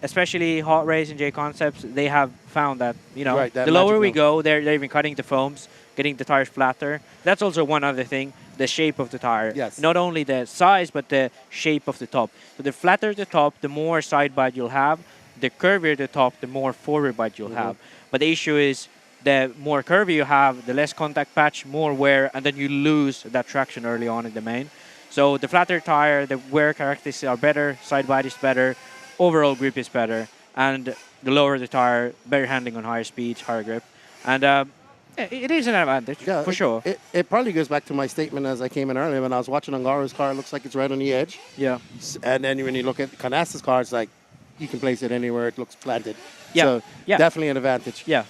especially Hot Race and JConcepts, they have found that, you know, Right, that the lower we magic go, they're even cutting the foams, getting the tires flatter. That's also one other thing, the shape of the tire. Yes. Not only the size, but the shape of the top. So the flatter the top, the more side bite you'll have. The curvier the top, the more forward bite you'll have. But the issue is, the more curvy you have, the less contact patch, more wear, and then you lose that traction early on in the main. So the flatter tire, the wear characteristics are better, side bite is better, overall grip is better, and the lower the tire, better handling on higher speeds, higher grip. And it is an advantage, for sure. It probably goes back to my statement as I came in earlier when I was watching Angaro's car. It looks like it's right on the edge. Yeah. And then when you look at Canassa's car, it's like you can place it anywhere. It looks planted. Yeah. So Yeah. definitely an advantage. Yeah.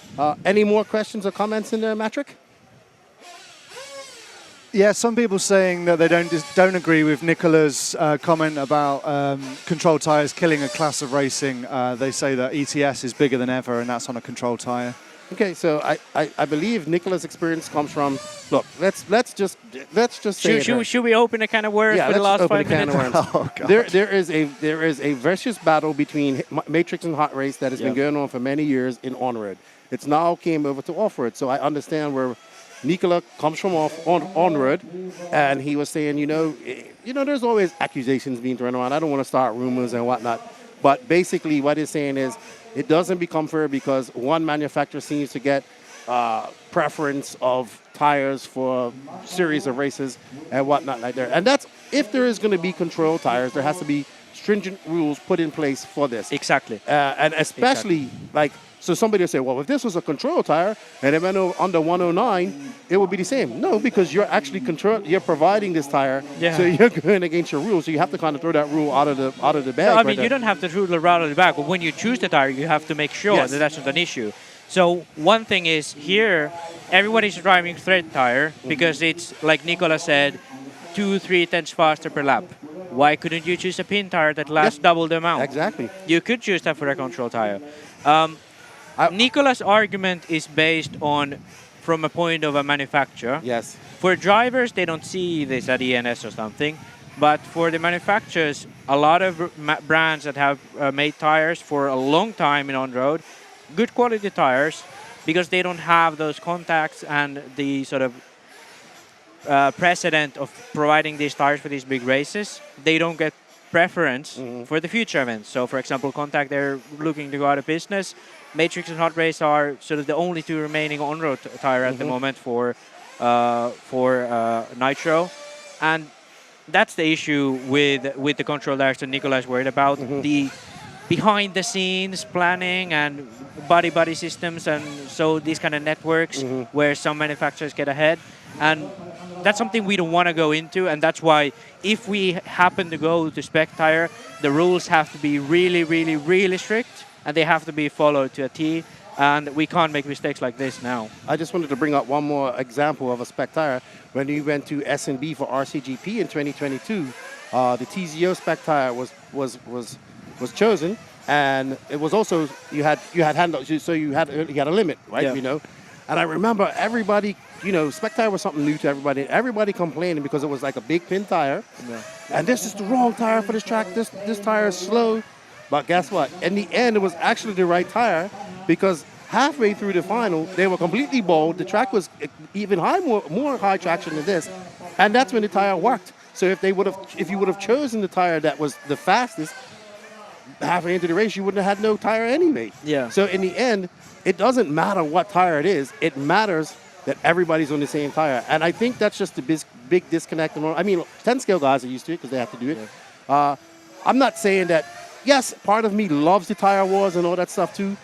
Any more questions or comments in there, Matrick? Yeah, some people saying that they don't agree with Nicola's comment about control tyres killing a class of racing. They say that ETS is bigger than ever, and that's on a control tyre. Okay, so I believe Nicola's experience comes from. Look, let's just say. Should we open a can of worms for the last 5 minutes? Oh, God. There is a vicious battle between Matrix and Hot Race that has been going on for many years in on-road. It's now came over to off-road, so I understand where Nicola comes from on-road, and he was saying, there's always accusations being thrown around. I don't want to start rumors and whatnot, but basically what he's saying is it doesn't become fair because one manufacturer seems to get preference of tires for a series of races and whatnot like that. And that's, if there is going to be control tires, there has to be stringent rules put in place for this. Exactly. And especially, so somebody will say, well, if this was a control tire and it went under 109, it would be the same. No, because you're actually you're providing this tire, so you're going against your rules. So you have to kind of throw that rule out of the bag. No, I mean, you don't have to throw the rule out of the bag, but when you choose the tire, you have to make sure that that's not an issue. So one thing is here, everybody's driving thread tire because it's, like Nicola said, 2-3 tenths faster per lap. Why couldn't you choose a pin tire that lasts double the amount? Exactly. You could choose that for a control tire. Nicola's argument is based on from a point of a manufacturer. Yes. For drivers, they don't see this at ENS or something. But for the manufacturers, a lot of brands that have made tires for a long time in on-road, good quality tires, because they don't have those contacts and the sort of precedent of providing these tires for these big races, they don't get preference for the future events. So, for example, Contact, they're looking to go out of business. Matrix and Hot Race are sort of the only two remaining on-road tire at the moment for Nitro. And that's the issue with the control tires that Nicola is worried about. The behind-the-scenes planning and body systems, and so these kind of networks where some manufacturers get ahead. And that's something we don't want to go into, and that's why if we happen to go to spec tire, the rules have to be really, really, really strict, and they have to be followed to a T, and we can't make mistakes like this now. I just wanted to bring up one more example of a spec tire. When we went to S&B for RCGP in 2022, the TZO spec tire was chosen, and it was also you had handles, so you had a limit, right? Yeah. And I remember everybody, spec tire was something new to everybody. Everybody complaining because it was like a big pin tire, and this is the wrong tire for this track. This tire is slow. But guess what? In the end, it was actually the right tire because halfway through the final, they were completely bowled. The track was even more high traction than this, and that's when the tire worked. So if you would have chosen the tire that was the fastest halfway into the race, you wouldn't have had no tire anyway. Yeah. So in the end, it doesn't matter what tire it is. It matters that everybody's on the same tire, and I think that's just the big disconnect. I mean, 10 scale guys are used to it because they have to do it. Yeah. I'm not saying that. Yes, part of me loves the tire wars and all that stuff too,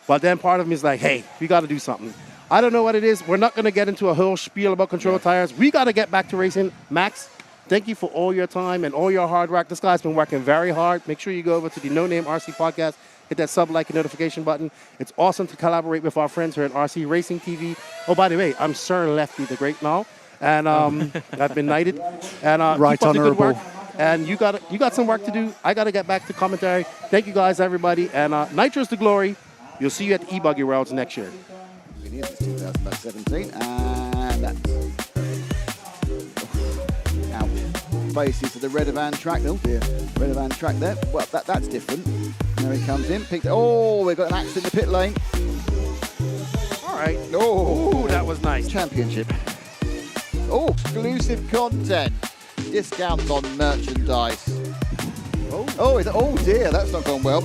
but then part of me is like, hey, we got to do something. I don't know what it is. We're not going to get into a whole spiel about control tires. We got to get back to racing. Max, thank you for all your time and all your hard work. This guy's been working very hard. Make sure you go over to the No Name RC podcast, hit that sub, like, and notification button. It's awesome to collaborate with our friends here at RC Racing TV. Oh, by the way, I'm Sir Lefty the Great now, and I've been knighted. And right keep up the good honourable. work. and you got some work to do. I got to get back to commentary. Thank you guys, everybody, and Nitro's the glory. You'll see you at the e-buggy Worlds next year. It is 2017, and that's out. Faces to the Redovan track. Oh dear, Redovan track there. Well, that's different. There he comes in. Oh, we've got an accident in the pit lane. All right. Oh, that was nice. Championship. Oh, exclusive content. Discounts on merchandise. Oh dear, that's not gone well.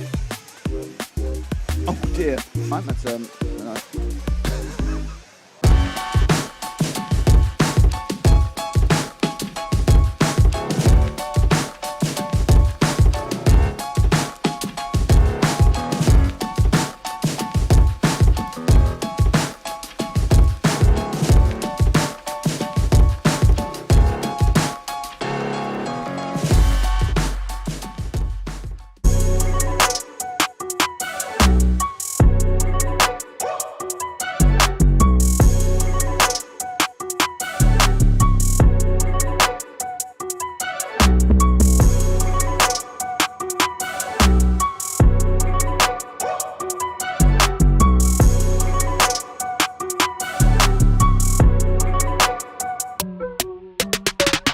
Oh dear. That's